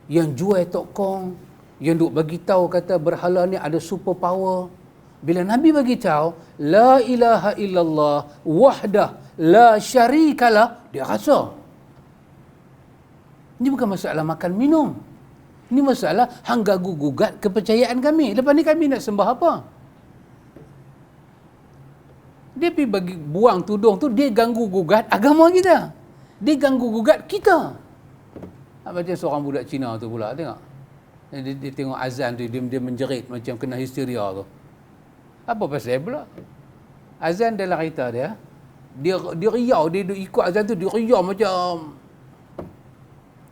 yang jual tokong, yang duk bagi tahu kata berhala ni ada super power. Bila Nabi bagi tahu la ilaha illallah wahdah la syarikalah, dia rasa. Ini bukan masalah makan minum. Ini masalah hang ganggu gugat kepercayaan kami. Lepas ni kami nak sembah apa? Dia pergi bagi buang tudung tu, dia ganggu gugat agama kita. Dia ganggu gugat kita. Macam seorang budak Cina tu pula, tengok. Dia tengok azan tu, dia menjerit macam kena histeria tu. Apa pasal pula? Azan dalam kereta dia riau, dia ikut azan tu, dia riau macam.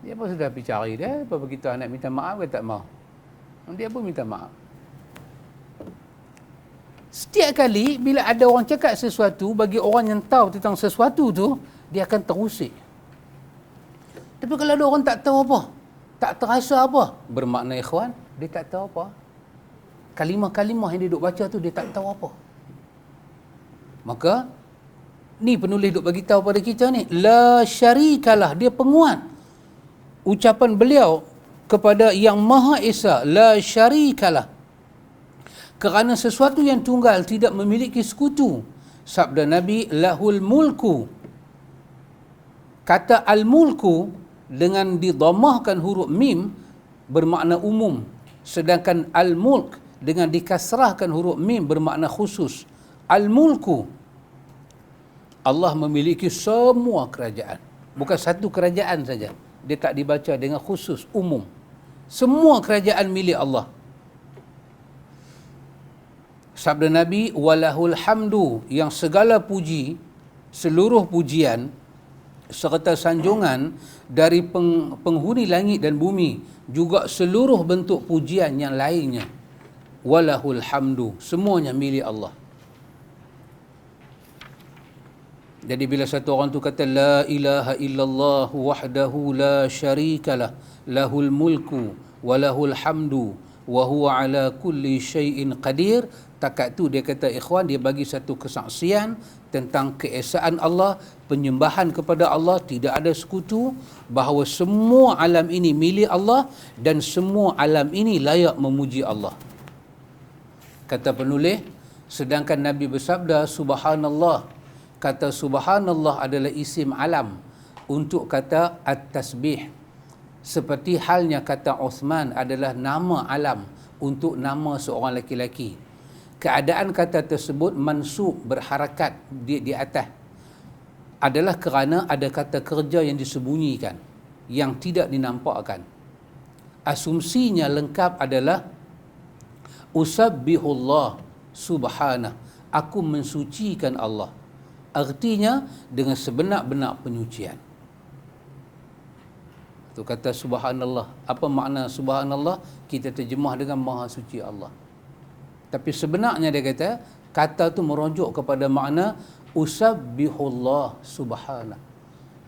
Dia pun sudah pergi cari dia, apa kita nak minta maaf ke tak mau? Dia pun minta maaf. Setiap kali bila ada orang cakap sesuatu, bagi orang yang tahu tentang sesuatu tu, dia akan terusik. Tapi kalau ada orang tak tahu apa, tak terasa apa, bermakna ikhwan, dia tak tahu apa. Kalimah-kalimah yang dia duk baca tu, dia tak tahu apa. Maka, ni penulis duk bagi tahu pada kita ni, la syarikalah, dia penguat. Ucapan beliau kepada yang Maha Esa, la syarikalah. Kerana sesuatu yang tunggal tidak memiliki sekutu. Sabda Nabi, lahul mulku. Kata al-mulku dengan didhamahkan huruf mim bermakna umum. Sedangkan al-mulk dengan dikasrahkan huruf mim bermakna khusus. Al-mulku, Allah memiliki semua kerajaan. Bukan satu kerajaan saja. Dia tak dibaca dengan khusus, umum. Semua kerajaan milik Allah. Sabda Nabi, walahul hamdu, yang segala puji, seluruh pujian serta sanjungan dari penghuni langit dan bumi, juga seluruh bentuk pujian yang lainnya. Walahul hamdu, semuanya milik Allah. Jadi bila satu orang tu kata la ilaha illallah wahdahu la syarikalah, lahul mulku wa lahul hamdu wa huwa ala kulli syai'in qadir, takat tu dia kata, ikhwan, dia bagi satu kesaksian tentang keesaan Allah, penyembahan kepada Allah, tidak ada sekutu, bahawa semua alam ini milik Allah dan semua alam ini layak memuji Allah. Kata penulis, sedangkan Nabi bersabda subhanallah. Kata subhanallah adalah isim alam untuk kata at-tasbih. Seperti halnya kata Uthman adalah nama alam untuk nama seorang lelaki. Keadaan kata tersebut mansub, berharakat di atas, adalah kerana ada kata kerja yang disembunyikan, yang tidak dinampakkan. Asumsinya lengkap adalah usabbihullah subhanah, aku mensucikan Allah. Artinya dengan sebenar-benar penyucian. Itu kata subhanallah. Apa makna subhanallah? Kita terjemah dengan maha suci Allah. Tapi sebenarnya dia kata tu merujuk kepada makna usabbihullah subhanah.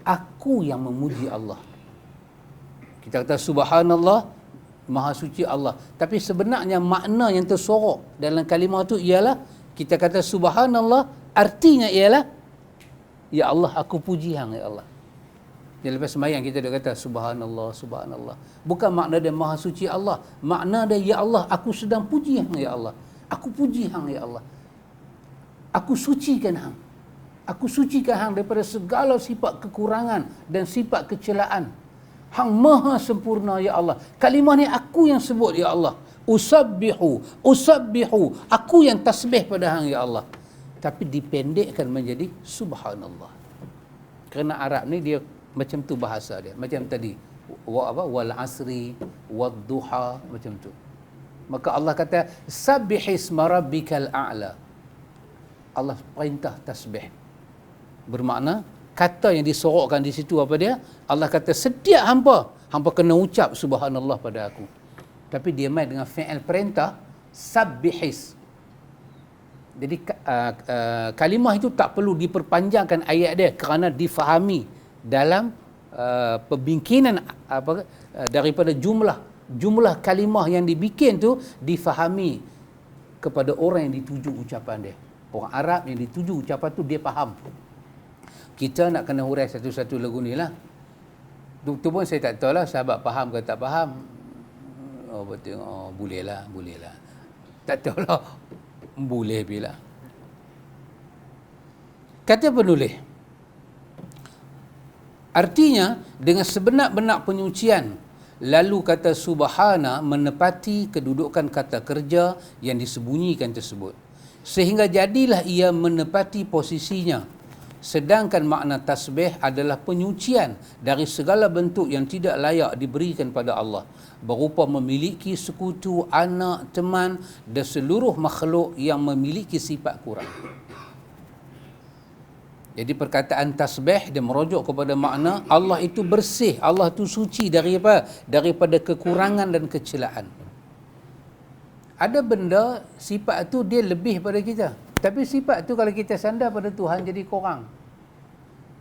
Aku yang memuji Allah. Kita kata subhanallah, maha suci Allah. Tapi sebenarnya makna yang tersorok dalam kalimah tu ialah, kita kata subhanallah, artinya ialah, ya Allah, aku puji hang, ya Allah. Dia lepas sembahyang kita dah kata subhanallah, subhanallah. Bukan makna dia maha suci Allah. Makna dia, ya Allah, aku sedang puji hang, ya Allah. Aku puji hang, ya Allah. Aku sucikan hang. Aku sucikan hang daripada segala sifat kekurangan dan sifat kecelaan. Hang maha sempurna, ya Allah. Kalimah ni aku yang sebut, ya Allah. Usabbihu, usabbihu. Aku yang tasbih pada hang, ya Allah. Tapi dipendekkan menjadi subhanallah. Kerana Arab ni dia macam tu bahasa dia. Macam tadi, wal asri, wad duha, macam tu. Maka Allah kata sabbihisma rabbikal a'la. Allah perintah tasbih. Bermakna kata yang disorokkan di situ apa dia? Allah kata setiap hangpa kena ucap subhanallah pada aku. Tapi dia main dengan fi'il perintah sabbihis. Jadi kalimah itu tak perlu diperpanjangkan ayat dia kerana difahami dalam pembingkinan daripada jumlah kalimah yang dibikin tu difahami kepada orang yang dituju ucapan dia. Orang Arab yang dituju ucapan tu dia faham. Kita nak kena hurai satu-satu lagu ni lah. Tu pun saya tak tahu lah sahabat faham ke tak faham. Oh betul, oh boleh lah. Tak tahu lah. Boleh bila. Kata penulis, artinya dengan sebenar-benar penyucian. Lalu kata subhana menepati kedudukan kata kerja yang disembunyikan tersebut. Sehingga jadilah ia menepati posisinya. Sedangkan makna tasbih adalah penyucian dari segala bentuk yang tidak layak diberikan pada Allah. Berupa memiliki sekutu, anak, teman dan seluruh makhluk yang memiliki sifat kurang. Jadi perkataan tasbih dia merujuk kepada makna Allah itu bersih, Allah itu suci dari apa? Daripada kekurangan dan kecelaan. Ada benda sifat itu dia lebih pada kita. Tapi sifat itu kalau kita sandar pada Tuhan jadi kurang.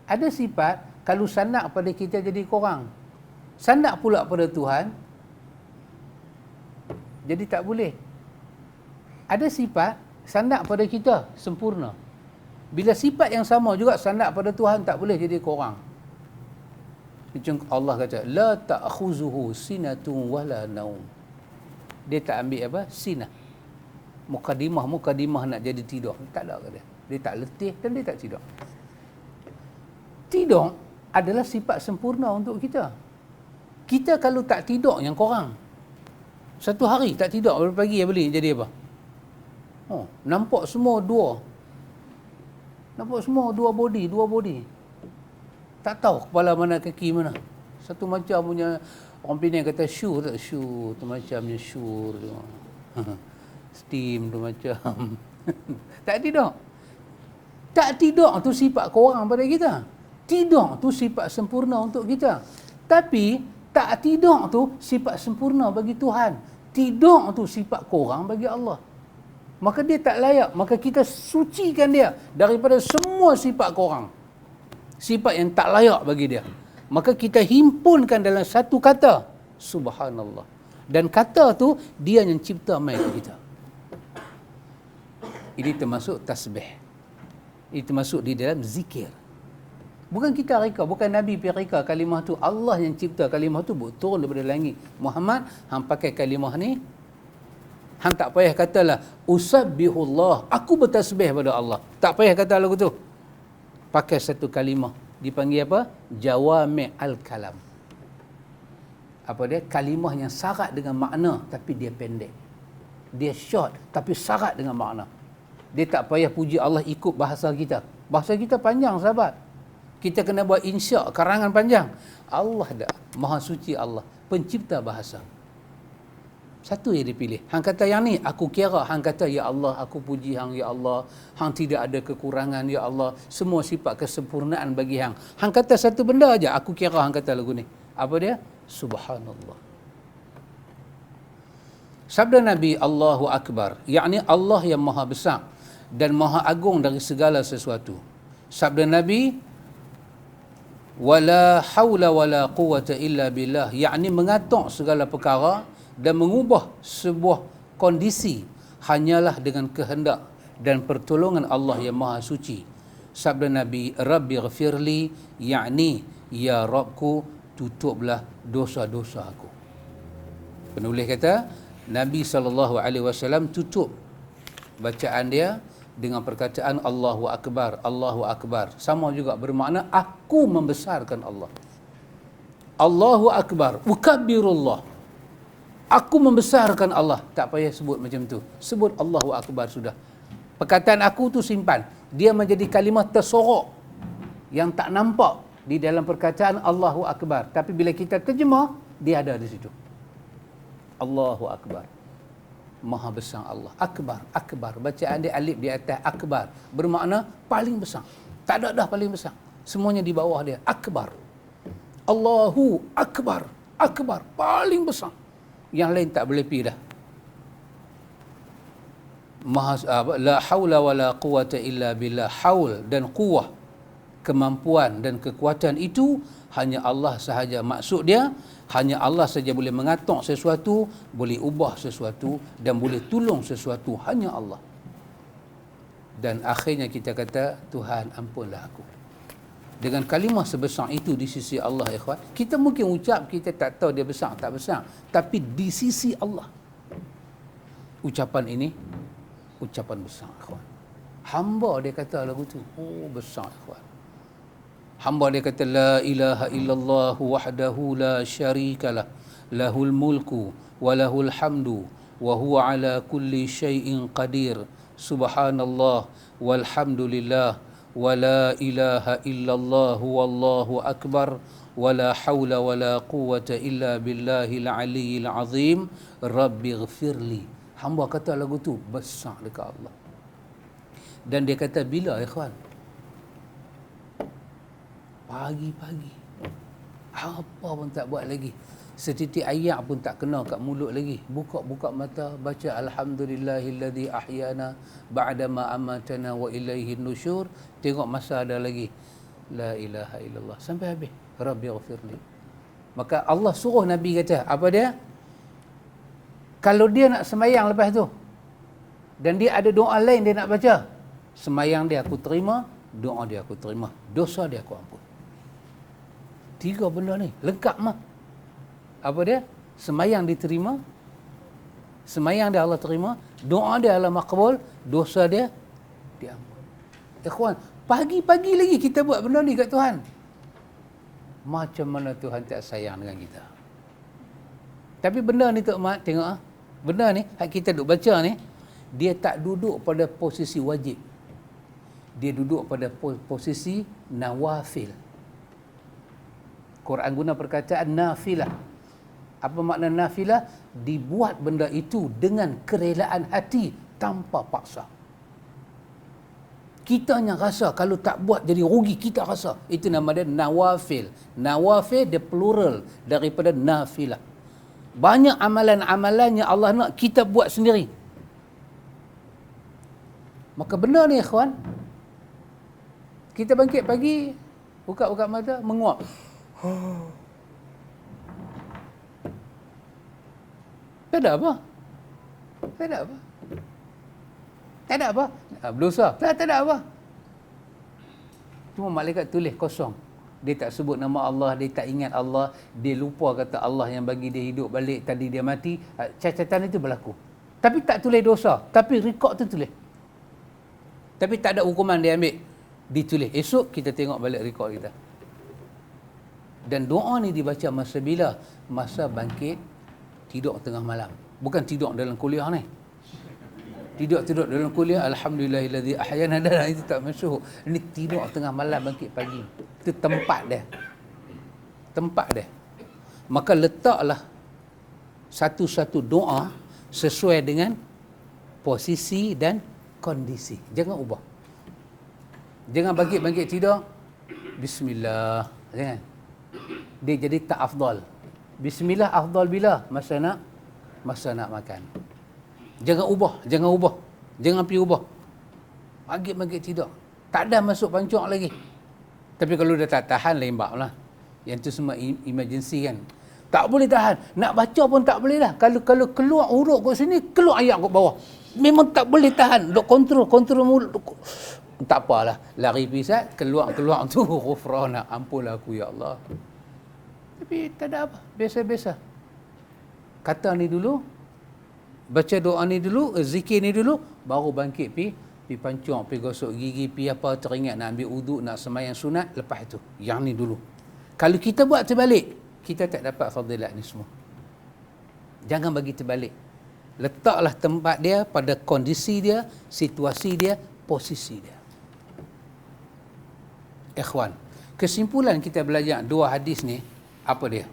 Ada sifat kalau sandar pada kita jadi kurang. Sandar pula pada Tuhan jadi tak boleh. Ada sifat sandar pada kita sempurna. Bila sifat yang sama juga sandar pada Tuhan tak boleh jadi kurang. Macam Allah kata la ta'khuzuhu sinatun wala naum. Dia tak ambil apa? Sinah. mukadimah nak jadi tidur. Tak ada ke dia. Dia tak letih dan dia tak tidur. Tidur adalah sifat sempurna untuk kita. Kita kalau tak tidur yang korang. Satu hari tak tidur, pagi balik jadi apa? Nampak semua dua. Nampak semua dua body. Tak tahu kepala mana, kaki mana. Satu macam punya, orang Penang kata syur tu macamnya syur. Steam tu macam. Tak tidur. Tak tidur tu sifat korang pada kita. Tidur tu sifat sempurna untuk kita. Tapi tak tidur tu sifat sempurna bagi Tuhan. Tidur tu sifat korang bagi Allah. Maka dia tak layak. Maka kita sucikan dia daripada semua sifat korang. Sifat yang tak layak bagi dia. Maka kita himpunkan dalam satu kata. Subhanallah. Dan kata tu dia yang cipta mai kita. Ini termasuk tasbih. Ini termasuk di dalam zikir. Bukan kita reka, bukan Nabi pergi reka kalimah tu. Allah yang cipta kalimah tu turun daripada langit. Muhammad, hang pakai kalimah ni, hang tak payah katalah usabbihullah, aku bertasbih pada Allah. Tak payah kata lagu tu. Pakai satu kalimah. Dipanggil apa? Jawami' al-kalam. Apa dia? Kalimah yang syarat dengan makna tapi dia pendek. Dia short tapi syarat dengan makna. Dia tak payah puji Allah ikut bahasa kita. Bahasa kita panjang, sahabat. Kita kena buat insya' karangan panjang. Allah dah Maha Suci Allah, pencipta bahasa. Satu yang dipilih. Hang kata yang ni, aku kira. Hang kata, ya Allah, aku puji hang, ya Allah. Hang tidak ada kekurangan, ya Allah. Semua sifat kesempurnaan bagi hang. Hang kata satu benda aja, aku kira hang kata lagu ni. Apa dia? Subhanallah. Sabda Nabi, Allahu Akbar. Yakni Allah yang maha besar dan maha agung dari segala sesuatu. Sabda Nabi, wala haula wala quwata illa billah, yakni mengatur segala perkara dan mengubah sebuah kondisi hanyalah dengan kehendak dan pertolongan Allah yang maha suci. Sabda Nabi, Rabbi ghafirli, yakni ya Rabbku, tutuplah dosa-dosa aku. Penulis kata Nabi SAW tutup bacaan dia dengan perkataan Allahu Akbar, Allahu Akbar. Sama juga bermakna aku membesarkan Allah. Allahu Akbar, ukabbirullah. Aku membesarkan Allah. Tak payah sebut macam tu. Sebut Allahu Akbar sudah. Perkataan aku tu simpan. Dia menjadi kalimah tersorok yang tak nampak di dalam perkataan Allahu Akbar. Tapi bila kita terjemah, dia ada di situ. Allahu Akbar. Maha besar Allah. Akbar, akbar. Bacaan dia alif di atas, akbar. Bermakna paling besar. Tak ada dah paling besar. Semuanya di bawah dia. Akbar. Allahu Akbar. Akbar. Paling besar. Yang lain tak boleh pergi dah. La hawla wa la quwata illa billah. Haul dan quwah, kemampuan dan kekuatan itu hanya Allah sahaja. Maksud dia, hanya Allah saja boleh mengatur sesuatu, boleh ubah sesuatu dan boleh tolong sesuatu. Hanya Allah. Dan akhirnya kita kata, Tuhan ampunlah aku. Dengan kalimah sebesar itu di sisi Allah, ikhwan, kita mungkin ucap, kita tak tahu dia besar tak besar, tapi di sisi Allah, ucapan ini ucapan besar, ikhwan. Hamba dia kata lagu tu, oh besar, ikhwan. Hamba dia kata, la ilaha illallah wahdahu la syarikalah, lahul mulku wa lahul hamdu wa huwa ala kulli syai'in qadir, subhanallah walhamdulillah wa la ilaha illallah wallahu akbar wa la hawla wa la quwata illa billahil aliyyil azim, rabbi ghafirli. Hamba kata lagu tu besar dekat Allah. Dan dia kata bila, ikhwan? Pagi-pagi. Apa pun tak buat lagi. Setitik ayak pun tak kena kat mulut lagi. Buka-buka mata, baca alhamdulillahilladzi ahyana ba'da ma amatana wa ilaihin nusyur. Tengok masa ada lagi. La ilaha illallah. Sampai habis. Rabbi ghafirli. Maka Allah suruh Nabi kata, apa dia? Kalau dia nak semayang lepas tu, dan dia ada doa lain dia nak baca, semayang dia aku terima, doa dia aku terima, dosa dia aku ampun. 3 benda ni lengkap mah. Apa dia? Semayang diterima, semayang dia Allah terima, Doa dia adalah makbul, dosa dia diampun. Ikhwan, pagi-pagi lagi kita buat benda ni kat Tuhan. Macam mana Tuhan tak sayang dengan kita. Tapi benda ni Tok Mat, tengok ah. Benda ni, hak kita duk baca ni, dia tak duduk pada posisi wajib. Dia duduk pada posisi nawafil. Quran guna perkataan nafilah. Apa makna nafilah? Dibuat benda itu dengan kerelaan hati tanpa paksa. Kita yang rasa kalau tak buat jadi rugi, kita rasa. Itu nama dia nawafil. Nawafil dia plural daripada nafilah. Banyak amalan-amalan yang Allah nak kita buat sendiri. Maka benda ni ikhwan, kita bangkit pagi, buka-buka mata, menguap. Tak ada apa. Tak ada apa. Tak ada apa. Berdosa. Tak ada apa. Cuma malaikat tulis kosong. Dia tak sebut nama Allah, dia tak ingat Allah, dia lupa kata Allah yang bagi dia hidup balik, tadi dia mati. Catatan itu berlaku. Tapi tak tulis dosa. Tapi rekod tu tulis. Tapi tak ada hukuman dia ambil. Ditulis. Esok kita tengok balik rekod kita. Dan doa ni dibaca masa bila? Masa bangkit, tidur tengah malam. Bukan tidur dalam kuliah ni. Tidur dalam kuliah, alhamdulillahillazi ahyana, dan itu tak masyhur. Ini tidur tengah malam bangkit pagi. Itu tempat dia. Tempat dia. Maka letaklah satu-satu doa sesuai dengan posisi dan kondisi. Jangan ubah. Jangan bangkit tidur, bismillah. Jangan. Dia jadi tak afdal. Bismillah afdal bila? Masa nak makan. Jangan ubah. Jangan pergi ubah. Bangkit tidur. Tak ada masuk pancung lagi. Tapi kalau dah tak tahan, lain bab lah. Yang tu semua emergency kan. Tak boleh tahan. Nak baca pun tak boleh lah. Kalau keluar huruf kat sini, keluar ayat kat bawah. Memang tak boleh tahan. Duk kontrol mulut. Tak apalah. Lari pisat, keluar tu. Ghufrana. Ampunlah aku ya Allah. Tapi tak ada apa. Biasa-biasa. Kata ni dulu. Baca doa ni dulu, zikir ni dulu, baru bangkit pi pancung, pi gosok gigi, pi apa, teringat nak ambil uduk, nak sembahyang sunat, lepas itu. Yang ni dulu. Kalau kita buat terbalik, kita tak dapat fadilat ni semua. Jangan bagi terbalik. Letaklah tempat dia pada kondisi dia, situasi dia, posisi dia. Ikhwan, kesimpulan kita belajar dua hadis ni, apa dia?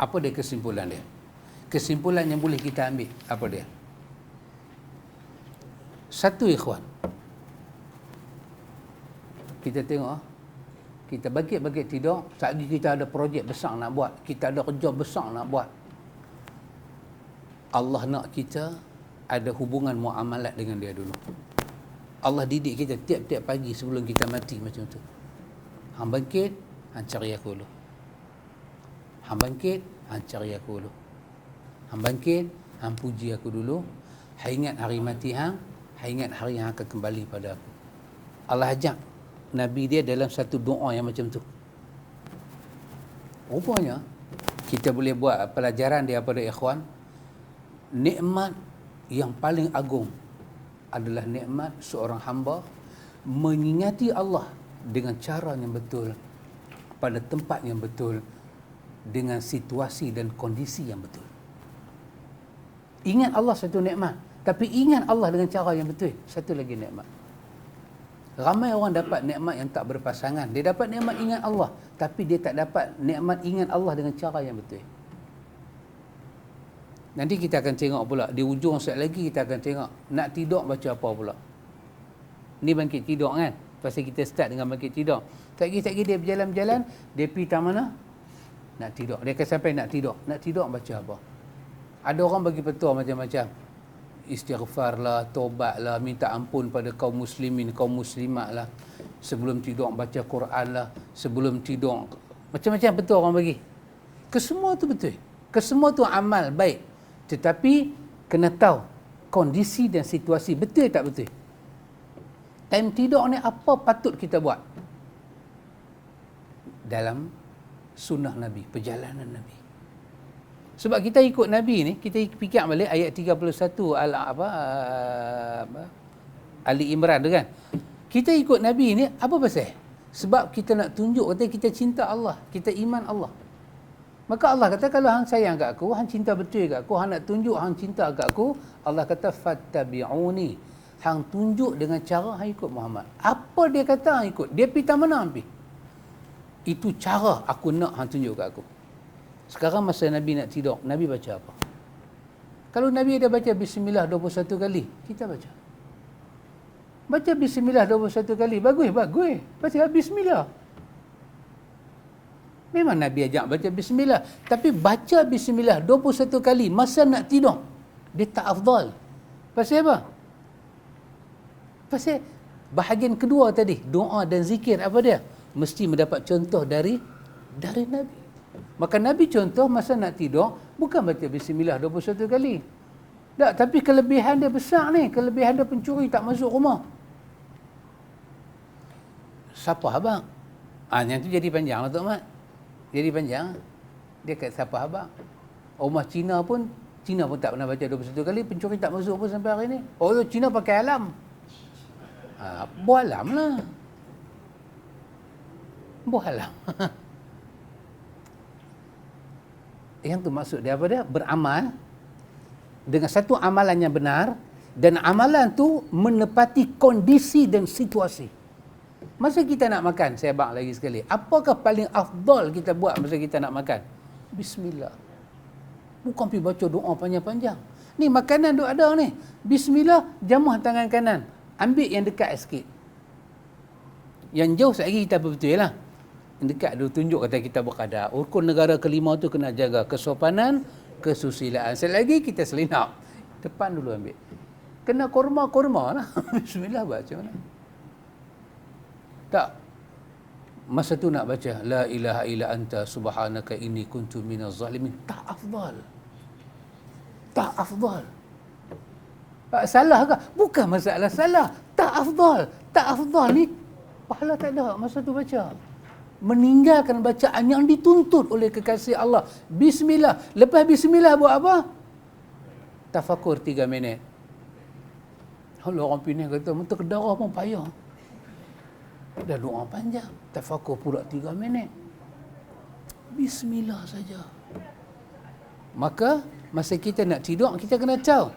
Apa dia kesimpulan dia? Kesimpulan yang boleh kita ambil, apa dia? Satu ikhwan, kita tengok, kita bangkit tidur, saat ini kita ada projek besar nak buat, kita ada kerja besar nak buat. Allah nak kita ada hubungan muamalat dengan dia dulu. Allah didik kita tiap-tiap pagi sebelum kita mati macam tu. Hang bangkit, hang cari aku dulu. Hang bangkit, hang cari aku dulu. Hang bangkit, hang puji aku dulu. Hang ingat hari mati hang, hang ingat hari yang akan kembali pada aku. Allah ajak Nabi dia dalam satu doa yang macam tu. Rupanya, kita boleh buat pelajaran dia pada ikhwan. Nikmat yang paling agung adalah nikmat seorang hamba mengingati Allah dengan cara yang betul, pada tempat yang betul, dengan situasi dan kondisi yang betul. Ingat Allah satu nikmat, tapi ingat Allah dengan cara yang betul, satu lagi nikmat. Ramai orang dapat nikmat yang tak berpasangan. Dia dapat nikmat ingat Allah, tapi dia tak dapat nikmat ingat Allah dengan cara yang betul. Nanti kita akan tengok pula, di ujung sekali lagi kita akan tengok, nak tidur baca apa pula. Ni bangkit tidur kan? Pasal kita start dengan bangkit tidur. Tak lagi dia berjalan-jalan, dia pergi tak mana? Nak tidur. Dia akan sampai nak tidur. Nak tidur baca apa? Ada orang bagi petua macam-macam. Istighfar lah, taubat lah, minta ampun pada kaum muslimin, kaum muslimat lah. Sebelum tidur baca Quran lah. Sebelum tidur, macam-macam petua orang bagi. Kesemua tu betul. Kesemua tu amal baik. Tetapi kena tahu kondisi dan situasi betul tak betul. Time tidur ni apa patut kita buat? Dalam sunnah Nabi, perjalanan Nabi. Sebab kita ikut Nabi ni, kita fikir balik ayat 31 Ali Imran tu kan. Kita ikut Nabi ni apa pasal? Sebab kita nak tunjuk kata kita cinta Allah, kita iman Allah. Maka Allah kata kalau hang sayang kat aku, hang cinta betul kat aku, hang nak tunjuk hang cinta kat aku, Allah kata fattabi'uni. Hang tunjuk dengan cara hang ikut Muhammad. Apa dia kata hang ikut? Dia pergi mana hang pergi? Itu cara aku nak hang tunjuk kat aku. Sekarang masa Nabi nak tidur, Nabi baca apa? Kalau Nabi ada baca Bismillah 21 kali, kita baca. Baca Bismillah 21 kali, bagus. Baca Bismillah. Memang Nabi ajak baca Bismillah. Tapi baca Bismillah 21 kali masa nak tidur, dia tak afdal. Pasal apa? Pasal bahagian kedua tadi, doa dan zikir apa dia? Mesti mendapat contoh dari Nabi. Maka Nabi contoh masa nak tidur, bukan baca Bismillah 21 kali. Tak, tapi kelebihan dia besar ni. Kelebihan dia pencuri tak masuk rumah. Siapa abang? Yang tu jadi panjang lah Tok Mat. Jadi panjang. Dia kata siapa abang? Rumah Cina pun tak pernah baca 21 kali, pencuri tak masuk pun sampai hari ni. Oh, Cina pakai alam. Buah alam lah. Buah alam. Yang tu maksud dia apa dia? Beramal dengan satu amalan yang benar dan amalan tu menepati kondisi dan situasi. Masa kita nak makan, saya bang lagi sekali, apakah paling afdal kita buat masa kita nak makan? Bismillah. Bukan pergi baca doa panjang-panjang. Ni makanan duk ada ni. Bismillah, jamah tangan kanan. Ambil yang dekat sikit. Yang jauh sekali kita betul lah. Dekat dulu tunjuk kata kita berkadar. Rukun negara kelima tu kena jaga kesopanan, kesusilaan. Selagi kita selinap, depan dulu ambil. Kena korma lah. Bismillah baca mana. Tak. Masa tu nak baca la ilaha illa anta subhanaka inni kuntu minaz zalimin. Tak afdal. Salah ke? Bukan masalah salah. Tak afdal ni pahala tak ada masa tu baca. Meninggalkan bacaan yang dituntut oleh kekasih Allah. Bismillah. Lepas Bismillah buat apa? Tafakur 3 minit. Kalau orang Penang kata, mentah ke darah pun payah. Dah doa panjang. Tafakur pula 3 minit. Bismillah saja. Maka, masa kita nak tidur, kita kena tahu.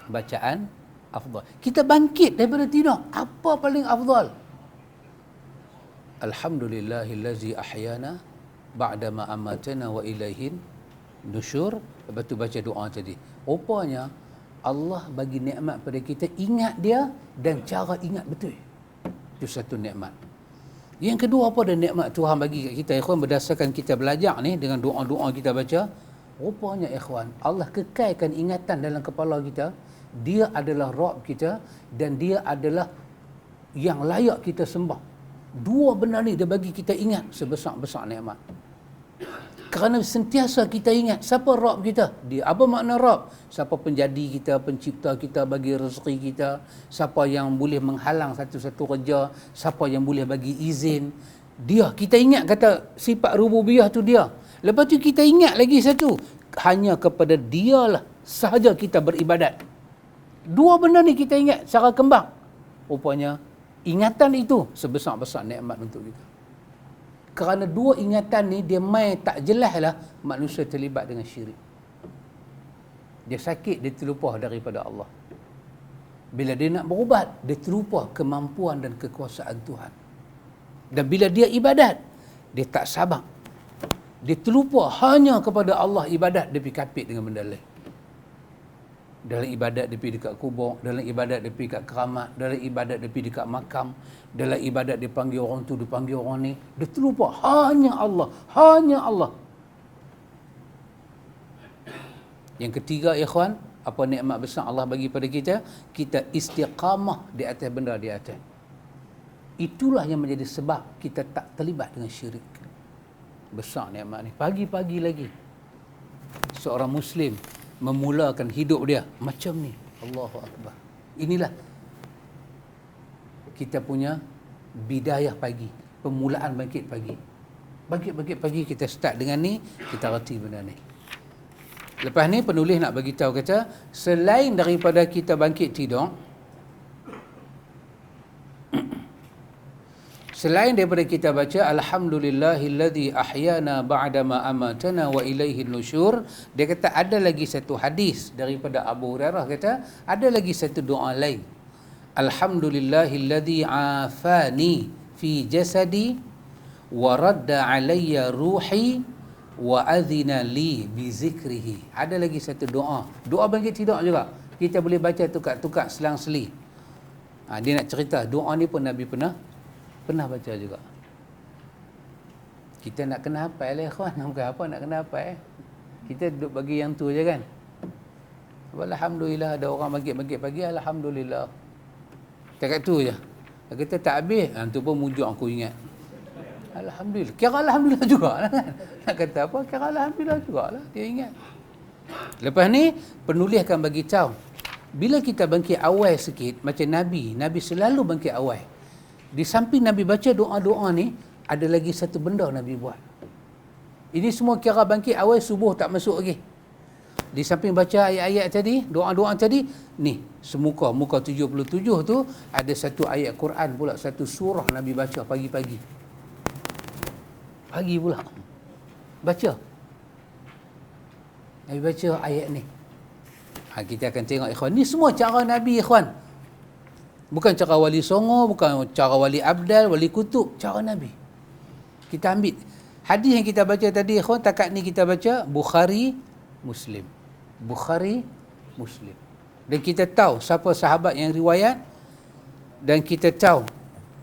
Bacaan afdal. Kita bangkit daripada tidur. Apa paling afdal? Alhamdulillahillazi ahyana ba'dama amatana wa ilaihin nusyur. Lepas tu baca doa tadi. Rupanya Allah bagi nikmat pada kita, ingat dia dan cara ingat betul. Itu satu nikmat. Yang kedua apa ada nikmat Tuhan bagi kat kita ikhwan, berdasarkan kita belajar ni dengan doa-doa kita baca. Rupanya ikhwan, Allah kekalkan ingatan dalam kepala kita. Dia adalah Rabb kita dan dia adalah yang layak kita sembah. Dua benda ni dia bagi kita ingat sebesar-besar nikmat. Kerana sentiasa kita ingat siapa Rabb kita. Dia apa makna Rabb? Siapa penjadi kita, pencipta kita, bagi rezeki kita, siapa yang boleh menghalang satu-satu kerja, siapa yang boleh bagi izin. Dia, kita ingat kata sifat rububiyah tu dia. Lepas tu kita ingat lagi satu, hanya kepada dialah sahaja kita beribadat. Dua benda ni kita ingat secara kembang. Rupanya ingatan itu sebesar-besar nikmat untuk kita. Kerana dua ingatan ni dia main tak jelas lah, manusia terlibat dengan syirik. Dia sakit, dia terlupa daripada Allah. Bila dia nak berubat, dia terlupa kemampuan dan kekuasaan Tuhan. Dan bila dia ibadat, dia tak sabar. Dia terlupa hanya kepada Allah ibadat, dia pergi kapit dengan benda lain. Dalam ibadat dia pergi dekat kubur, dalam ibadat dia pergi dekat keramat, dalam ibadat dia pergi dekat makam, dalam ibadat dia panggil orang tu, dia panggil orang ni. Dia terlupa hanya Allah, hanya Allah. Yang ketiga ikhwan, apa nikmat besar Allah bagi pada kita? Kita istiqamah di atas benda di atas. Itulah yang menjadi sebab kita tak terlibat dengan syirik. Besar nikmat ni. Pagi-pagi lagi seorang Muslim memulakan hidup dia macam ni. Allahu Akbar. Inilah kita punya bidayah pagi, permulaan bangkit pagi. Bangkit pagi kita start dengan ni, kita reti benda ni. Lepas ni penulis nak bagi tahu kata, selain daripada kita bangkit tidur, selain daripada kita baca alhamdulillahilladzi ahyana ba'dama amatana wa ilaihin nusyur, dia kata ada lagi satu hadis daripada Abu Hurairah, kata ada lagi satu doa lain. Alhamdulillahilladzi afani fi jasadi wa radda alayya ruhi wa adhina li bi zikrihi. Ada lagi satu doa. Doa bangkit tidur juga. Kita boleh baca tukar-tukar selang-seli. Dia nak cerita doa ni pun Nabi pernah baca juga. Kita nak kena hafal lah ikhwan, bukan apa nak kena hafal. Kita duduk bagi yang tu je kan. Alhamdulillah ada orang bangkit pagi, alhamdulillah. Cakap tu je. Kita tak habis, tu pun mujuk aku ingat. Alhamdulillah. Kira alhamdulillah jugalah kan. Nak kata apa? Kira alhamdulillah jugalah. Dia ingat. Lepas ni penulis akan bagi tahu, bila kita bangkit awal sikit macam Nabi selalu bangkit awal. Di samping Nabi baca doa-doa ni, ada lagi satu benda Nabi buat. Ini semua kira bangkit awal subuh tak masuk lagi. Di samping baca ayat-ayat tadi, doa-doa tadi, ni muka 77 tu ada satu ayat Quran pula, satu surah Nabi baca pagi-pagi. Pagi pula. Baca. Nabi baca ayat ni. Kita akan tengok ikhwan. Ni semua cara Nabi ikhwan. Bukan cara wali songo, bukan cara wali abdal, wali kutub, cara Nabi. Kita ambil hadis yang kita baca tadi ikhwan, takat ni kita baca Bukhari, Muslim. Bukhari, Muslim. Dan kita tahu siapa sahabat yang riwayat, dan kita tahu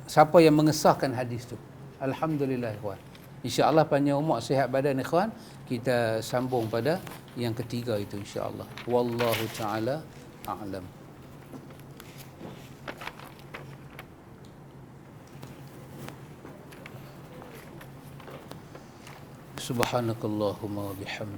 siapa yang mengesahkan hadis tu. Alhamdulillah ikhwan. InsyaAllah panjang umur, sihat badan ikhwan. Kita sambung pada yang ketiga itu insyaAllah. Wallahu ta'ala a'lam. Subhanakallahumma wa bihamdika.